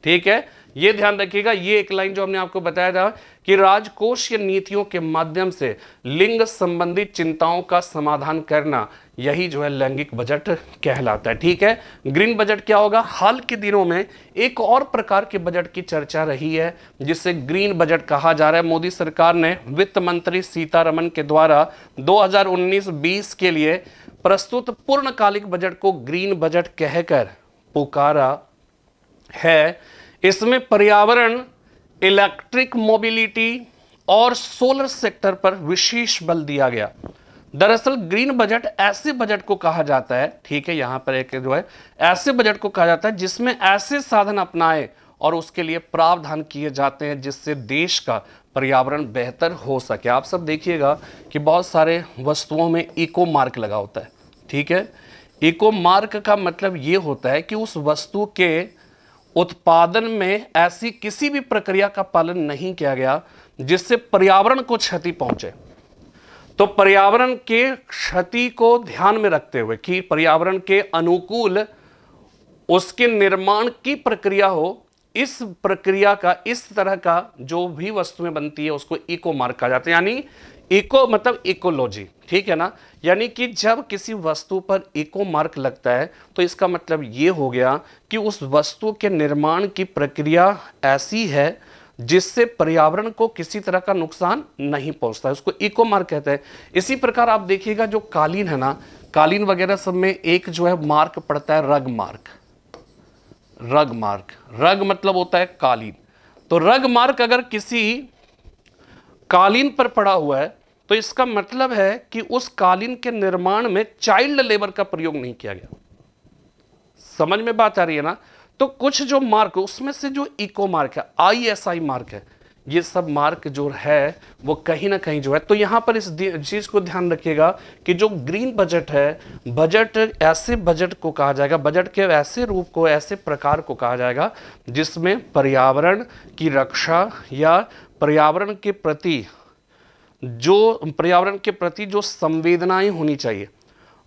ठीक है, ये ध्यान रखिएगा, ये एक लाइन जो हमने आपको बताया था कि राजकोषीय नीतियों के माध्यम से लिंग संबंधी चिंताओं का समाधान करना, यही जो है लैंगिक बजट कहलाता है। ठीक है, ग्रीन बजट क्या होगा? हाल के दिनों में एक और प्रकार के बजट की चर्चा रही है जिसे ग्रीन बजट कहा जा रहा है। मोदी सरकार ने वित्त मंत्री सीतारमन के द्वारा 2019-20 के लिए प्रस्तुत पूर्णकालिक बजट को ग्रीन बजट कहकर पुकारा है। इसमें पर्यावरण, इलेक्ट्रिक मोबिलिटी और सोलर सेक्टर पर विशेष बल दिया गया। दरअसल ग्रीन बजट ऐसे बजट को कहा जाता है, ठीक है, यहां पर एक जो है ऐसे बजट को कहा जाता है जिसमें ऐसे साधन अपनाए और उसके लिए प्रावधान किए जाते हैं जिससे देश का पर्यावरण बेहतर हो सके। आप सब देखिएगा कि बहुत सारे वस्तुओं में इको मार्क लगा होता है। ठीक है, इको मार्क का मतलब ये होता है कि उस वस्तु के उत्पादन में ऐसी किसी भी प्रक्रिया का पालन नहीं किया गया जिससे पर्यावरण को क्षति पहुंचे। तो पर्यावरण के क्षति को ध्यान में रखते हुए कि पर्यावरण के अनुकूल उसके निर्माण की प्रक्रिया हो, इस प्रक्रिया का, इस तरह का जो भी वस्तुएं बनती है उसको इको मार्क कहा जाता है। यानी इको मतलब इकोलॉजी, ठीक है ना, यानी कि जब किसी वस्तु पर इको मार्क लगता है तो इसका मतलब ये हो गया कि उस वस्तु के निर्माण की प्रक्रिया ऐसी है जिससे पर्यावरण को किसी तरह का नुकसान नहीं पहुंचता है, उसको इको मार्क कहते हैं। इसी प्रकार आप देखिएगा जो कालीन है ना, कालीन वगैरह सब में एक जो है मार्क पड़ता है रग मार्क। रग मार्क, रग मतलब होता है कालीन। तो रग मार्क अगर किसी कालीन पर पड़ा हुआ है तो इसका मतलब है कि उस कालीन के निर्माण में चाइल्ड लेबर का प्रयोग नहीं किया गया। समझ में बात आ रही है ना? तो कुछ जो मार्क, उसमें से जो इको मार्क है, ISI मार्क है, ये सब मार्क जो है वो कहीं ना कहीं जो है, तो यहां पर इस चीज को ध्यान रखिएगा कि जो ग्रीन बजट है, बजट ऐसे बजट को कहा जाएगा, बजट के ऐसे रूप को, ऐसे प्रकार को कहा जाएगा जिसमें पर्यावरण की रक्षा या पर्यावरण के प्रति जो संवेदनाएं होनी चाहिए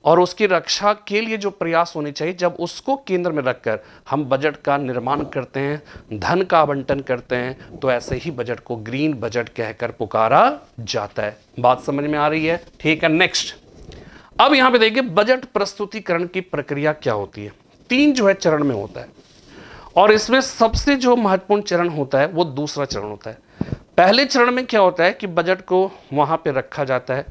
और उसकी रक्षा के लिए जो प्रयास होने चाहिए, जब उसको केंद्र में रखकर हम बजट का निर्माण करते हैं, धन का आवंटन करते हैं, तो ऐसे ही बजट को ग्रीन बजट कहकर पुकारा जाता है। बात समझ में आ रही है? ठीक है, नेक्स्ट। अब यहां पे देखिए बजट प्रस्तुतिकरण की प्रक्रिया क्या होती है। 3 जो है चरण में होता है और इसमें सबसे जो महत्वपूर्ण चरण होता है वो दूसरा चरण होता है। पहले चरण में क्या होता है कि बजट को वहां पे रखा जाता है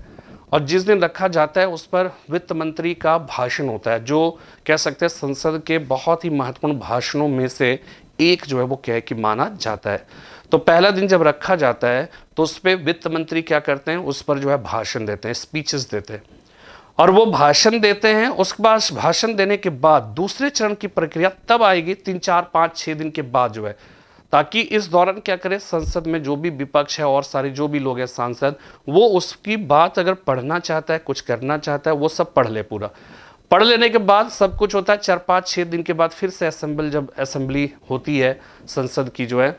और जिस दिन रखा जाता है उस पर वित्त मंत्री का भाषण होता है, जो कह सकते हैं संसद के बहुत ही महत्वपूर्ण भाषणों में से एक जो है वो कह कि माना जाता है। तो पहला दिन जब रखा जाता है तो उस पर वित्त मंत्री क्या करते हैं, उस पर जो है भाषण देते हैं, स्पीचेस देते हैं और वो भाषण देते हैं। उसके बाद भाषण देने के बाद दूसरे चरण की प्रक्रिया तब आएगी 3, 4, 5, 6 दिन के बाद जो है, ताकि इस दौरान क्या करे, संसद में जो भी विपक्ष है और सारे जो भी लोग हैं सांसद, वो उसकी बात अगर पढ़ना चाहता है, कुछ करना चाहता है, वो सब पढ़ ले। पूरा पढ़ लेने के बाद सब कुछ होता है। 4, 5, 6 दिन के बाद फिर से जब असेंबली होती है संसद की जो है,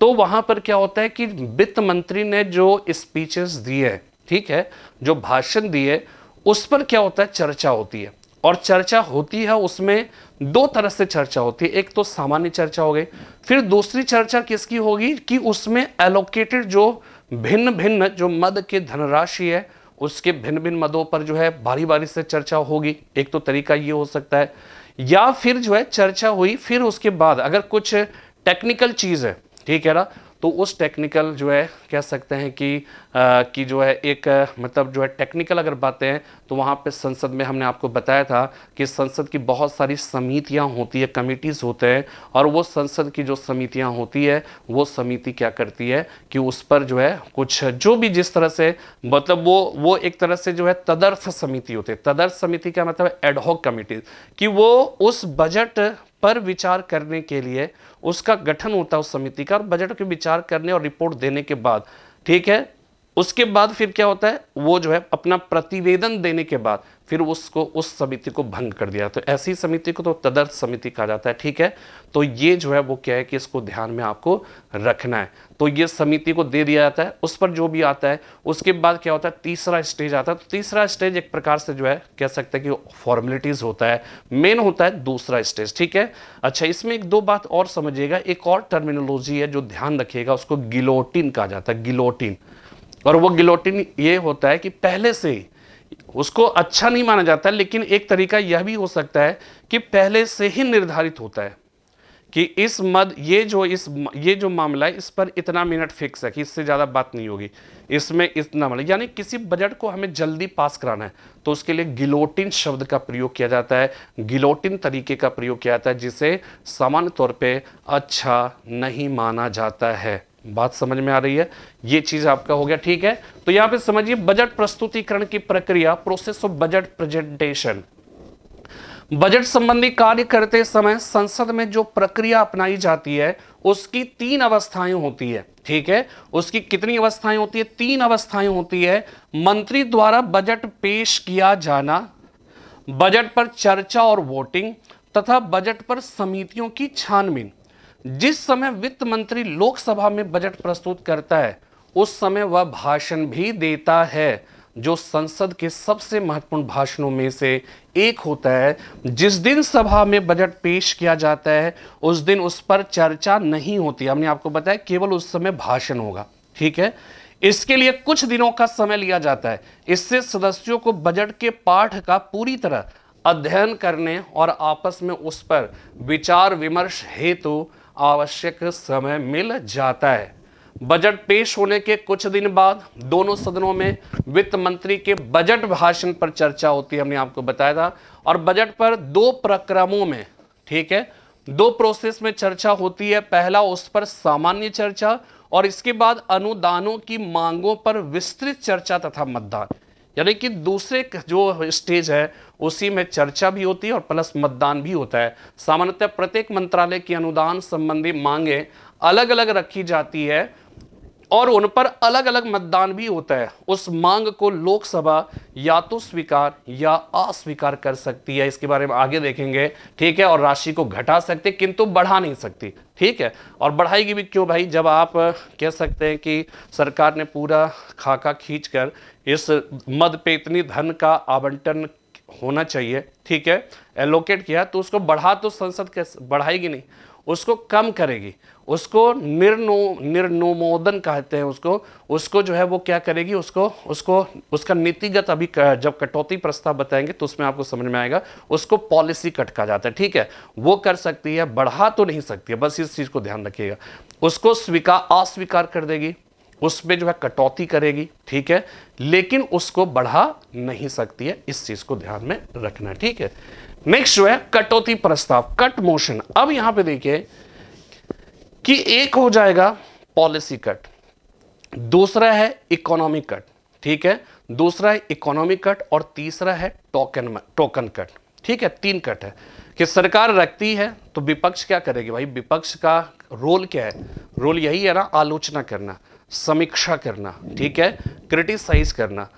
तो वहां पर क्या होता है कि वित्त मंत्री ने जो स्पीचेस दिए, ठीक है, जो भाषण दिए, उस पर क्या होता है, चर्चा होती है। और चर्चा होती है उसमें 2 तरह से चर्चा होती है। एक तो सामान्य चर्चा हो गई, फिर दूसरी चर्चा किसकी होगी कि उसमें एलोकेटेड जो भिन्न भिन्न जो मद के धनराशि है उसके भिन्न भिन्न मदों पर जो है बारी बारी से चर्चा होगी। एक तो तरीका ये हो सकता है, या फिर जो है चर्चा हुई फिर उसके बाद अगर कुछ टेक्निकल चीज है, ठीक है ना, तो उस टेक्निकल जो है कह सकते हैं कि जो है एक मतलब जो है टेक्निकल अगर बातें हैं तो वहाँ पे संसद में हमने आपको बताया था कि संसद की बहुत सारी समितियाँ होती है, कमिटीज़ होते हैं, और वो संसद की जो समितियाँ होती है वो समिति क्या करती है कि उस पर जो है कुछ जो भी जिस तरह से मतलब वो एक तरह से जो है तदर्थ समिति होती है। तदर्थ समिति का मतलब है एडहॉक कमिटी, कि वो उस बजट पर विचार करने के लिए उसका गठन होता है उस समिति का, और बजट के विचार करने और रिपोर्ट देने के बाद, ठीक है, उसके बाद फिर क्या होता है, वो जो है अपना प्रतिवेदन देने के बाद फिर उसको उस समिति को भंग कर दिया। तो ऐसी समिति को तो तदर्थ समिति कहा जाता है, ठीक है। तो ये जो है वो क्या है कि इसको ध्यान में आपको रखना है। तो ये समिति को दे दिया जाता है, उस पर जो भी आता है उसके बाद क्या होता है, तीसरा स्टेज आता है। तो तीसरा स्टेज एक प्रकार से जो है कह सकते हैं कि फॉर्मेलिटीज होता है, मेन होता है दूसरा स्टेज, ठीक है। अच्छा, इसमें एक दो बात और समझिएगा, एक और टर्मिनोलॉजी है जो ध्यान रखिएगा, उसको गिलोटिन कहा जाता है, गिलोटिन। और वो गिलोटिन ये होता है कि पहले से ही उसको अच्छा नहीं माना जाता है, लेकिन एक तरीका यह भी हो सकता है कि पहले से ही निर्धारित होता है कि इस मद ये जो मामला है इस पर इतना मिनट फिक्स है कि इससे ज़्यादा बात नहीं होगी, इसमें इतना मतलब यानी किसी बजट को हमें जल्दी पास कराना है तो उसके लिए गिलोटिन शब्द का प्रयोग किया जाता है, गिलोटिन तरीके का प्रयोग किया जाता है, जिसे सामान्य तौर पे अच्छा नहीं माना जाता है। बात समझ में आ रही है? ये चीज आपका हो गया, ठीक है। तो यहां पे समझिए बजट प्रस्तुतिकरण की प्रक्रिया, process of budget presentation. Budget संबंधी कार्य करते समय संसद में जो प्रक्रिया अपनाई जाती है उसकी 3 अवस्थाएं होती है, ठीक है। उसकी कितनी अवस्थाएं होती है? 3 अवस्थाएं होती है। मंत्री द्वारा बजट पेश किया जाना, बजट पर चर्चा और वोटिंग, तथा बजट पर समितियों की छानबीन। जिस समय वित्त मंत्री लोकसभा में बजट प्रस्तुत करता है उस समय वह भाषण भी देता है, जो संसद के सबसे महत्वपूर्ण भाषणों में से एक होता है। जिस दिन सभा में बजट पेश किया जाता है उस दिन उस पर चर्चा नहीं होती, हमने आपको बताया केवल उस समय भाषण होगा, ठीक है। इसके लिए कुछ दिनों का समय लिया जाता है। इससे सदस्यों को बजट के पाठ का पूरी तरह अध्ययन करने और आपस में उस पर विचार विमर्श हेतु आवश्यक समय मिल जाता है। बजट पेश होने के कुछ दिन बाद दोनों सदनों में वित्त मंत्री के बजट भाषण पर चर्चा होती है, हमने आपको बताया था। और बजट पर 2 प्रक्रमों में, ठीक है, 2 प्रोसेस में चर्चा होती है। पहला उस पर सामान्य चर्चा, और इसके बाद अनुदानों की मांगों पर विस्तृत चर्चा तथा मतदान। यानी कि दूसरे जो स्टेज है उसी में चर्चा भी होती है और प्लस मतदान भी होता है। सामान्यतः प्रत्येक मंत्रालय की अनुदान संबंधी मांगे अलग अलग रखी जाती है और उन पर अलग अलग मतदान भी होता है। उस मांग को लोकसभा या तो स्वीकार या अस्वीकार कर सकती है, इसके बारे में आगे देखेंगे, ठीक है। और राशि को घटा सकते किंतु बढ़ा नहीं सकती, ठीक है। और बढ़ाएगी भी क्यों भाई, जब आप कह सकते हैं कि सरकार ने पूरा खाका खींचकर इस मद पे इतनी धन का आवंटन होना चाहिए, ठीक है, एलोकेट किया, तो उसको बढ़ा तो संसद कैसे बढ़ाएगी नहीं, उसको कम करेगी, उसको निर्नोमोदन कहते हैं उसको जो है वो क्या करेगी, उसका नीतिगत अभी जब कटौती प्रस्ताव बताएंगे तो उसमें आपको समझ में आएगा, उसको पॉलिसी कट कहा जाता है, ठीक है। वो कर सकती है, बढ़ा तो नहीं सकती है, बस इस चीज को ध्यान रखिएगा। उसको अस्वीकार कर देगी, उसमें जो है कटौती करेगी, ठीक है, लेकिन उसको बढ़ा नहीं सकती है, इस चीज को ध्यान में रखना है, ठीक है। नेक्स्ट जो है कटौती प्रस्ताव, कट मोशन। अब यहां पे देखिए कि एक हो जाएगा पॉलिसी कट, दूसरा है इकोनॉमिक कट, ठीक है, दूसरा है इकोनॉमिक कट और तीसरा है टोकन कट, ठीक है। 3 कट है कि सरकार रखती है तो विपक्ष क्या करेगी भाई, विपक्ष का रोल क्या है, रोल यही है ना, आलोचना करना, समीक्षा करना, ठीक है, क्रिटिसाइज करना।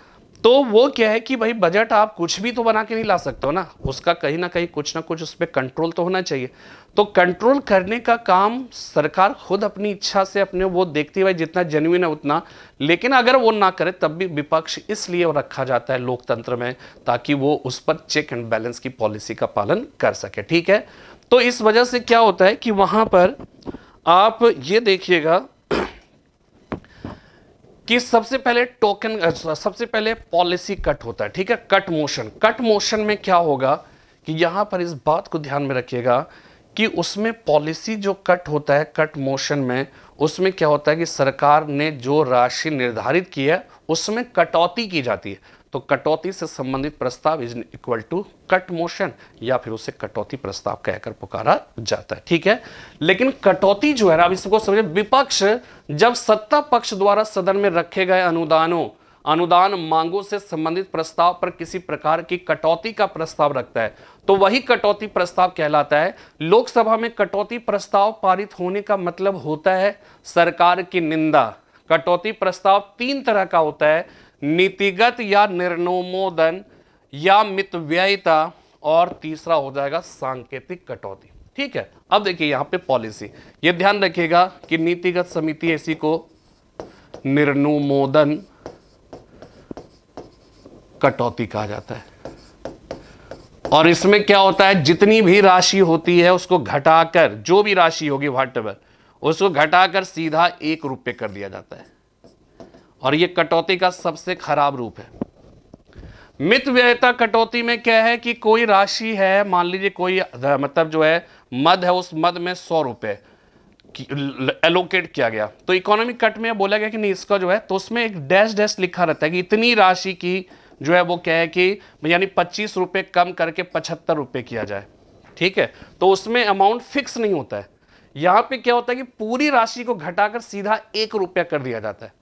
तो वो क्या है कि भाई बजट आप कुछ भी तो बना के नहीं ला सकते हो ना, उसका कहीं ना कहीं कुछ ना कुछ उस पर कंट्रोल तो होना चाहिए। तो कंट्रोल करने का काम सरकार खुद अपनी इच्छा से अपने वो देखती है भाई जितना जेन्युइन है उतना, लेकिन अगर वो ना करे तब भी विपक्ष इसलिए रखा जाता है लोकतंत्र में ताकि वो उस पर चेक एंड बैलेंस की पॉलिसी का पालन कर सके, ठीक है। तो इस वजह से क्या होता है कि वहां पर आप ये देखिएगा कि सबसे पहले पॉलिसी कट होता है, ठीक है, कट मोशन में क्या होगा कि यहां पर इस बात को ध्यान में रखिएगा कि उसमें पॉलिसी जो कट होता है कट मोशन में, उसमें क्या होता है कि सरकार ने जो राशि निर्धारित की है उसमें कटौती की जाती है। तो कटौती से संबंधित प्रस्ताव is equal to cut motion, या फिर उसे कटौती प्रस्ताव कहकर पुकारा जाता है, ठीक है। लेकिन कटौती जो है, अब इसको समझे, विपक्ष जब सत्ता पक्ष द्वारा सदन में रखे गए अनुदान मांगों से संबंधित प्रस्ताव पर किसी प्रकार की कटौती का प्रस्ताव रखता है तो वही कटौती प्रस्ताव कहलाता है। लोकसभा में कटौती प्रस्ताव पारित होने का मतलब होता है सरकार की निंदा। कटौती प्रस्ताव 3 तरह का होता है, नीतिगत या निर्णोमोदन या मितव्ययिता, और तीसरा हो जाएगा सांकेतिक कटौती, ठीक है। अब देखिए यहां पे पॉलिसी, ये ध्यान रखिएगा कि नीतिगत समिति ऐसी को निर्णोमोदन कटौती कहा जाता है, और इसमें क्या होता है, जितनी भी राशि होती है उसको घटाकर, जो भी राशि होगी व्हाटएवर, उसको घटाकर सीधा 1 रुपये कर दिया जाता है, और यह कटौती का सबसे खराब रूप है। मितव्ययिता कटौती में क्या है कि कोई राशि है, मान लीजिए कोई मतलब जो है मद है, उस मद में 100 रुपये एलोकेट किया गया, तो इकोनॉमिक कट में बोला गया कि नहीं इसका जो है, तो उसमें एक डैश डैश लिखा रहता है कि इतनी राशि की जो है वो क्या है कि यानी 25 रुपये कम करके 75 रुपये किया जाए, ठीक है। तो उसमें अमाउंट फिक्स नहीं होता है। यहां पे क्या होता है कि पूरी राशि को घटाकर सीधा 1 रुपया कर दिया जाता है।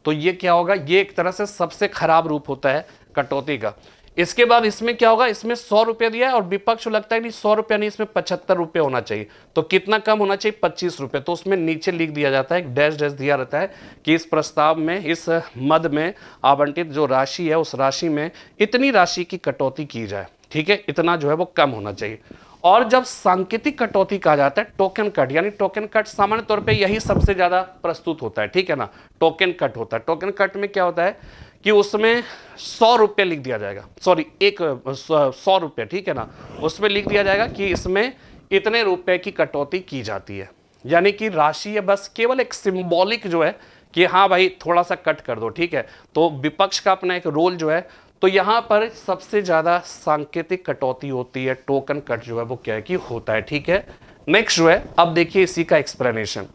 तो ये क्या होगा, ये एक तरह से सबसे खराब रूप होता है कटौती का। इसके बाद इसमें क्या होगा, इसमें 100 रुपये दिया है और विपक्ष को लगता है नहीं 100 रुपया नहीं, इसमें 75 रुपये होना चाहिए, तो कितना कम होना चाहिए, 25 रुपये। तो उसमें नीचे लिख दिया जाता है, एक डैश डैश दिया रहता है कि इस प्रस्ताव में, इस मद में आवंटित जो राशि है उस राशि में इतनी राशि की कटौती की जाए, ठीक है, इतना जो है वो कम होना चाहिए। और जब सांकेतिक कटौती कहा जाता है, टोकन कट, यानी टोकन कट सामान्य तौर पे यही सबसे ज्यादा प्रस्तुत होता है, ठीक है ना, टोकन कट होता है। टोकन कट में क्या होता है कि उसमें 100 रुपये लिख दिया जाएगा, सॉरी 100 रुपये, ठीक है ना, उसमें लिख दिया जाएगा कि इसमें इतने रुपए की कटौती की जाती है, यानी कि राशि है बस केवल एक सिंबॉलिक जो है कि हाँ भाई थोड़ा सा कट कर दो, ठीक है। तो विपक्ष का अपना एक रोल जो है, तो यहां पर सबसे ज्यादा सांकेतिक कटौती होती है, टोकन कट जो है वो क्या है कि होता है, ठीक है। नेक्स्ट जो है, अब देखिए इसी का एक्सप्लेनेशन,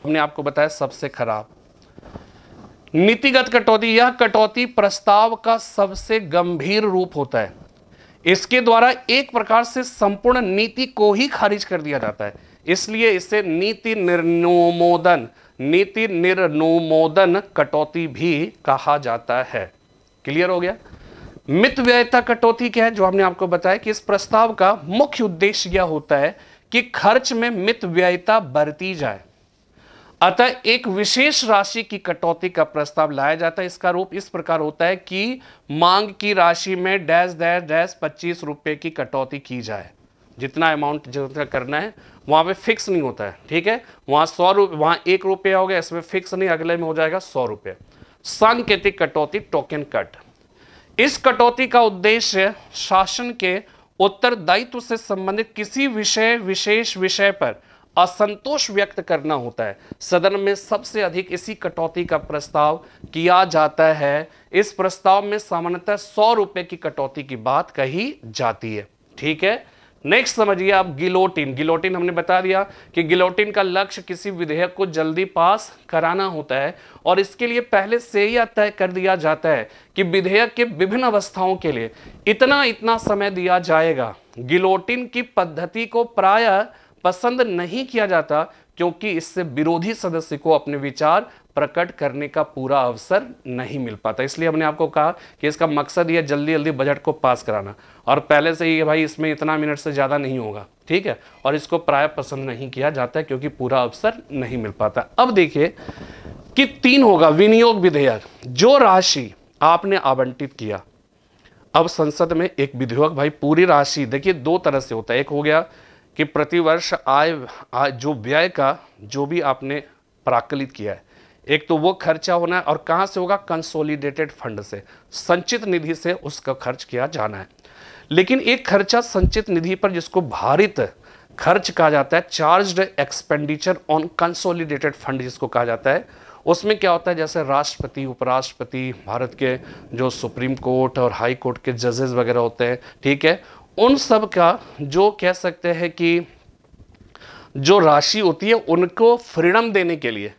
हमने आपको बताया सबसे खराब नीतिगत कटौती। यह कटौती प्रस्ताव का सबसे गंभीर रूप होता है। इसके द्वारा एक प्रकार से संपूर्ण नीति को ही खारिज कर दिया जाता है, इसलिए इसे नीति निर्णोमोदन कटौती भी कहा जाता है। क्लियर हो गया। मितव्ययिता कटौती क्या है, जो हमने आपको बताया कि इस प्रस्ताव का मुख्य उद्देश्य यह होता है कि खर्च में मितव्ययिता बरती जाए, अतः एक विशेष राशि की कटौती का प्रस्ताव लाया जाता है। इसका रूप इस प्रकार होता है कि मांग की राशि में डैश डैश डैश 25 रुपये की कटौती की जाए। जितना अमाउंट जितना करना है वहां पे फिक्स नहीं होता है, ठीक है, वहां 100 रुपये, वहां 1 रुपया हो गया, इसमें फिक्स नहीं, अगले में हो जाएगा 100 रुपये। सांकेतिक कटौती, टोकन कट। इस कटौती का उद्देश्य शासन के उत्तरदायित्व से संबंधित किसी विशेष विषय पर असंतोष व्यक्त करना होता है। सदन में सबसे अधिक इसी कटौती का प्रस्ताव किया जाता है। इस प्रस्ताव में सामान्यतः 100 रुपये की कटौती की बात कही जाती है, ठीक है। नेक्स्ट समझिए आप, गिलोटिन हमने बता दिया कि गिलोटिन का लक्ष्य किसी विधेयक को जल्दी पास कराना होता है, और इसके लिए पहले से ही तय कर दिया जाता है कि विधेयक के विभिन्न अवस्थाओं के लिए इतना इतना समय दिया जाएगा। गिलोटिन की पद्धति को प्रायः पसंद नहीं किया जाता क्योंकि इससे विरोधी सदस्य को अपने विचार प्रकट करने का पूरा अवसर नहीं मिल पाता। इसलिए हमने आपको कहा कि इसका मकसद यह जल्दी जल्दी बजट को पास कराना, और पहले से ही भाई इसमें इतना मिनट से ज़्यादा नहीं होगा, ठीक है, और इसको प्राय पसंद नहीं किया जाता है क्योंकि पूरा अवसर नहीं मिल पाता। अब देखिए कि 3 होगा विनियोग विधेयक, जो राशि आपने आवंटित किया। अब संसद में एक विधेयक भाई पूरी राशि, देखिए 2 तरह से होता है, एक हो गया कि प्रतिवर्ष आय जो व्यय का जो भी आपने प्राकलित किया है, एक तो वो खर्चा होना है, और कहाँ से होगा, कंसोलिडेटेड फंड से, संचित निधि से उसका खर्च किया जाना है। लेकिन एक खर्चा संचित निधि पर जिसको भारित खर्च कहा जाता है, charged expenditure on consolidated fund जिसको कहा जाता है, उसमें क्या होता है, जैसे राष्ट्रपति, उपराष्ट्रपति, भारत के जो सुप्रीम कोर्ट और हाई कोर्ट के जजेस वगैरह होते हैं, ठीक है, उन सब का जो कह सकते हैं कि जो राशि होती है उनको फ्रीडम देने के लिए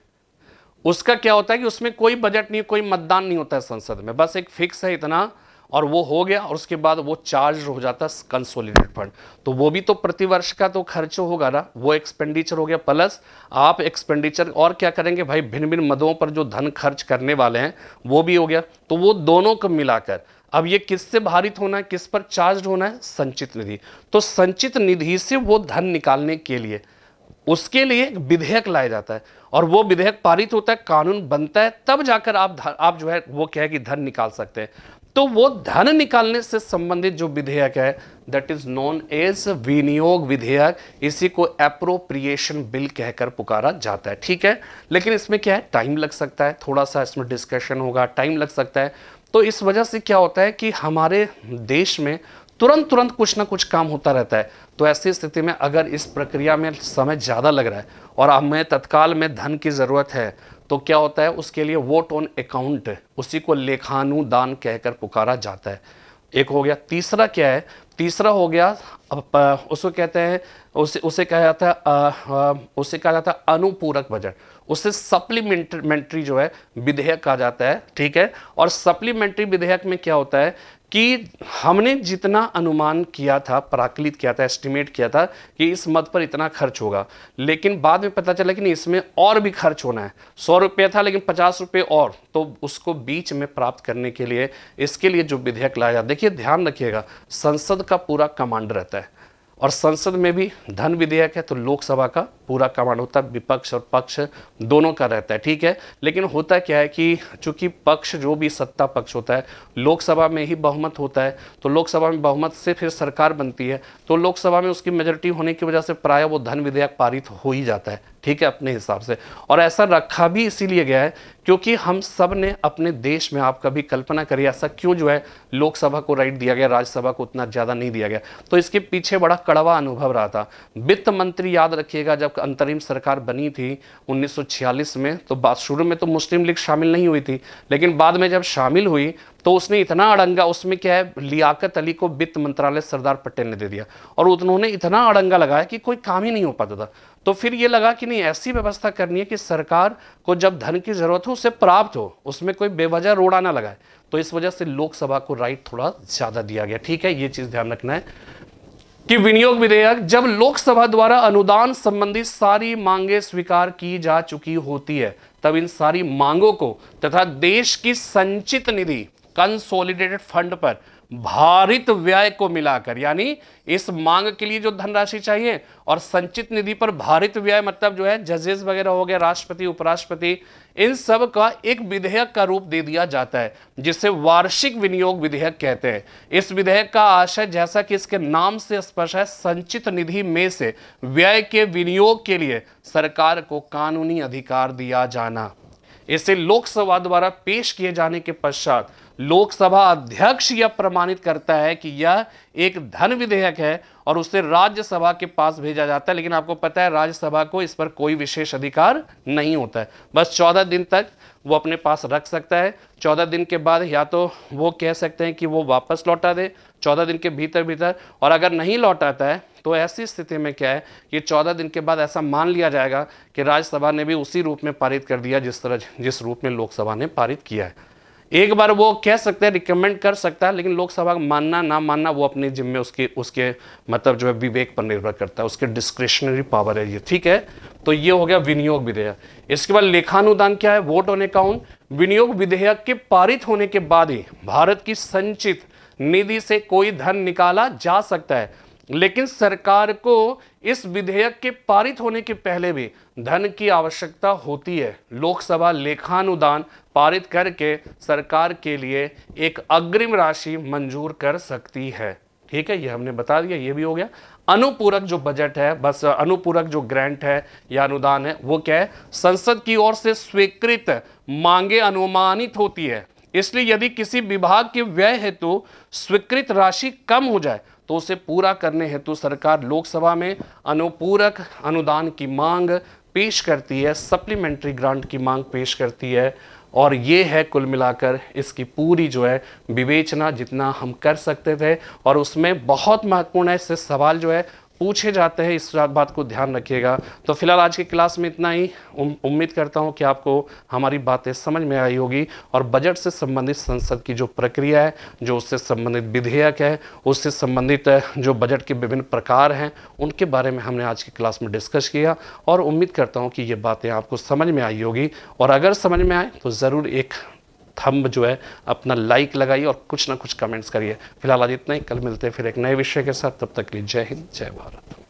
उसका क्या होता है कि उसमें कोई बजट नहीं, कोई मतदान नहीं होता है संसद में, बस एक फिक्स है इतना और वो हो गया, और उसके बाद वो चार्ज हो जाता है कंसोलिडेटेड फंड। तो वो भी तो प्रतिवर्ष का तो खर्च होगा ना, वो एक्सपेंडिचर हो गया, प्लस आप एक्सपेंडिचर और क्या करेंगे भाई, भिन्न भिन्न मदों पर जो धन खर्च करने वाले हैं वो भी हो गया। तो वो दोनों को मिलाकर अब ये किससे भारित होना है, किस पर चार्ज होना है, संचित निधि। तो संचित निधि से वो धन निकालने के लिए उसके लिए एक विधेयक लाया जाता है, और वो विधेयक पारित होता है, कानून बनता है, तब जाकर आप जो है वो क्या है कि धन निकाल सकते हैं। तो वो धन निकालने से संबंधित जो विधेयक है दैट इज नोन एज विनियोग विधेयक, इसी को एप्रोप्रिएशन बिल कहकर पुकारा जाता है, ठीक है। लेकिन इसमें क्या है, टाइम लग सकता है, थोड़ा सा इसमें डिस्कशन होगा, टाइम लग सकता है। तो इस वजह से क्या होता है कि हमारे देश में तुरंत तुरंत कुछ ना कुछ काम होता रहता है। तो ऐसी स्थिति में अगर इस प्रक्रिया में समय ज़्यादा लग रहा है और हमें तत्काल में धन की ज़रूरत है, तो क्या होता है, उसके लिए वोट ऑन अकाउंट, उसी को लेखानुदान कहकर पुकारा जाता है। एक हो गया। तीसरा क्या है, तीसरा हो गया अब उसको कहते हैं, उसे कहा जाता है अनुपूरक बजट, उसे सप्लीमेंट्री जो है विधेयक कहा जाता है, ठीक है। और सप्लीमेंट्री विधेयक में क्या होता है कि हमने जितना अनुमान किया था, प्राकलित किया था, एस्टिमेट किया था कि इस मद पर इतना खर्च होगा, लेकिन बाद में पता चला कि नहीं, इसमें और भी खर्च होना है। 100 रुपये था लेकिन 50 रुपये और, तो उसको बीच में प्राप्त करने के लिए इसके लिए जो विधेयक लाया जाता है, देखिए ध्यान रखिएगा, संसद का पूरा कमांड रहता है, और संसद में भी धन विधेयक है तो लोकसभा का पूरा कमांड होता है, विपक्ष और पक्ष दोनों का रहता है, ठीक है। लेकिन होता क्या है कि चूंकि पक्ष जो भी सत्ता पक्ष होता है लोकसभा में ही बहुमत होता है, तो लोकसभा में बहुमत से फिर सरकार बनती है, तो लोकसभा में उसकी मेजोरिटी होने की वजह से प्राय वो धन विधेयक पारित हो ही जाता है, ठीक है, अपने हिसाब से। और ऐसा रखा भी इसीलिए गया है क्योंकि हम सब ने अपने देश में, आप कभी कल्पना करिए ऐसा क्यों जो है लोकसभा को राइट दिया गया, राज्यसभा को उतना ज़्यादा नहीं दिया गया। तो इसके पीछे बड़ा कड़वा अनुभव रहा था। वित्त मंत्री याद रखिएगा, जब अंतरिम सरकार बनी थी 1946 में, तो बात शुरू में तो मुस्लिम लीग शामिल नहीं हुई थी, लेकिन बाद में जब शामिल हुई तो उसने इतना अड़ंगा, उसमें क्या है, लियाकत अली को वित्त मंत्रालय सरदार पटेल ने दे दिया, और उन्होंने इतना अड़ंगा लगाया कि कोई काम ही नहीं हो पाता था। तो फिर ये लगा कि नहीं, ऐसी व्यवस्था करनी है कि सरकार को जब धन की जरूरत हो उसे प्राप्त हो, उसमें कोई बेवजह रोड़ा ना लगाए। तो इस वजह से लोकसभा को राइट थोड़ा ज्यादा दिया गया, ठीक है। ये चीज ध्यान रखना है कि विनियोग विधेयक जब लोकसभा द्वारा अनुदान संबंधी सारी मांगे स्वीकार की जा चुकी होती है, तब इन सारी मांगों को तथा देश की संचित निधि कंसोलिडेटेड फंड पर भारित व्यय को मिलाकर, यानी इस मांग के लिए जो धनराशि चाहिए और संचित निधि पर भारित व्यय, मतलब जो है जजेस वगैरह हो गए, राष्ट्रपति, उपराष्ट्रपति, इन सब का एक विधेयक का रूप दे दिया जाता है, जिसे वार्षिक विनियोग विधेयक कहते हैं। इस विधेयक का आशय, जैसा कि इसके नाम से स्पष्ट है, संचित निधि में से व्यय के विनियोग के लिए सरकार को कानूनी अधिकार दिया जाना। इसे लोकसभा द्वारा पेश किए जाने के पश्चात लोकसभा अध्यक्ष यह प्रमाणित करता है कि यह एक धन विधेयक है और उसे राज्यसभा के पास भेजा जाता है। लेकिन आपको पता है राज्यसभा को इस पर कोई विशेष अधिकार नहीं होता है, बस 14 दिन तक वो अपने पास रख सकता है। 14 दिन के बाद या तो वो कह सकते हैं कि वो वापस लौटा दे 14 दिन के भीतर, और अगर नहीं लौटाता है तो ऐसी स्थिति में क्या है कि 14 दिन के बाद ऐसा मान लिया जाएगा कि राज्यसभा ने भी उसी रूप में पारित कर दिया जिस रूप में लोकसभा ने पारित किया है। एक बार वो कह सकते हैं, रिकमेंड कर सकता है, लेकिन लोकसभा मानना ना मानना वो अपने जिम्मे उसके मतलब जो है विवेक पर निर्भर करता है, उसके डिस्क्रिशनरी पावर है ये, ठीक है। तो ये हो गया विनियोग विधेयक। इसके बाद लेखानुदान क्या है, वोट ऑन अकाउंट। विनियोग विधेयक के पारित होने के बाद ही भारत की संचित निधि से कोई धन निकाला जा सकता है, लेकिन सरकार को इस विधेयक के पारित होने के पहले भी धन की आवश्यकता होती है। लोकसभा लेखानुदान पारित करके सरकार के लिए एक अग्रिम राशि मंजूर कर सकती है, ठीक है। ये हमने बता दिया, ये भी हो गया। अनुपूरक जो बजट है, बस अनुपूरक जो ग्रांट है या अनुदान है, वो क्या है, संसद की ओर से स्वीकृत मांगे अनुमानित होती है। इसलिए यदि किसी विभाग के व्यय हेतु स्वीकृत राशि कम हो जाए तो उसे पूरा करने हेतु सरकार लोकसभा में अनुपूरक अनुदान की मांग पेश करती है, सप्लीमेंट्री ग्रांट की मांग पेश करती है। और ये है कुल मिलाकर इसकी पूरी जो है विवेचना जितना हम कर सकते थे। और उसमें बहुत महत्वपूर्ण है, इससे सवाल जो है पूछे जाते हैं, इस बात को ध्यान रखिएगा। तो फिलहाल आज की क्लास में इतना ही। उम्मीद करता हूं कि आपको हमारी बातें समझ में आई होगी और बजट से संबंधित संसद की जो प्रक्रिया है, जो उससे संबंधित विधेयक है, उससे संबंधित जो बजट के विभिन्न प्रकार हैं, उनके बारे में हमने आज की क्लास में डिस्कस किया। और उम्मीद करता हूँ कि ये बातें आपको समझ में आई होगी। और अगर समझ में आए तो ज़रूर एक थंब जो है अपना लाइक लगाइए और कुछ ना कुछ कमेंट्स करिए। फिलहाल आज इतना ही, कल मिलते हैं फिर एक नए विषय के साथ। तब तक के लिए जय हिंद, जय भारत।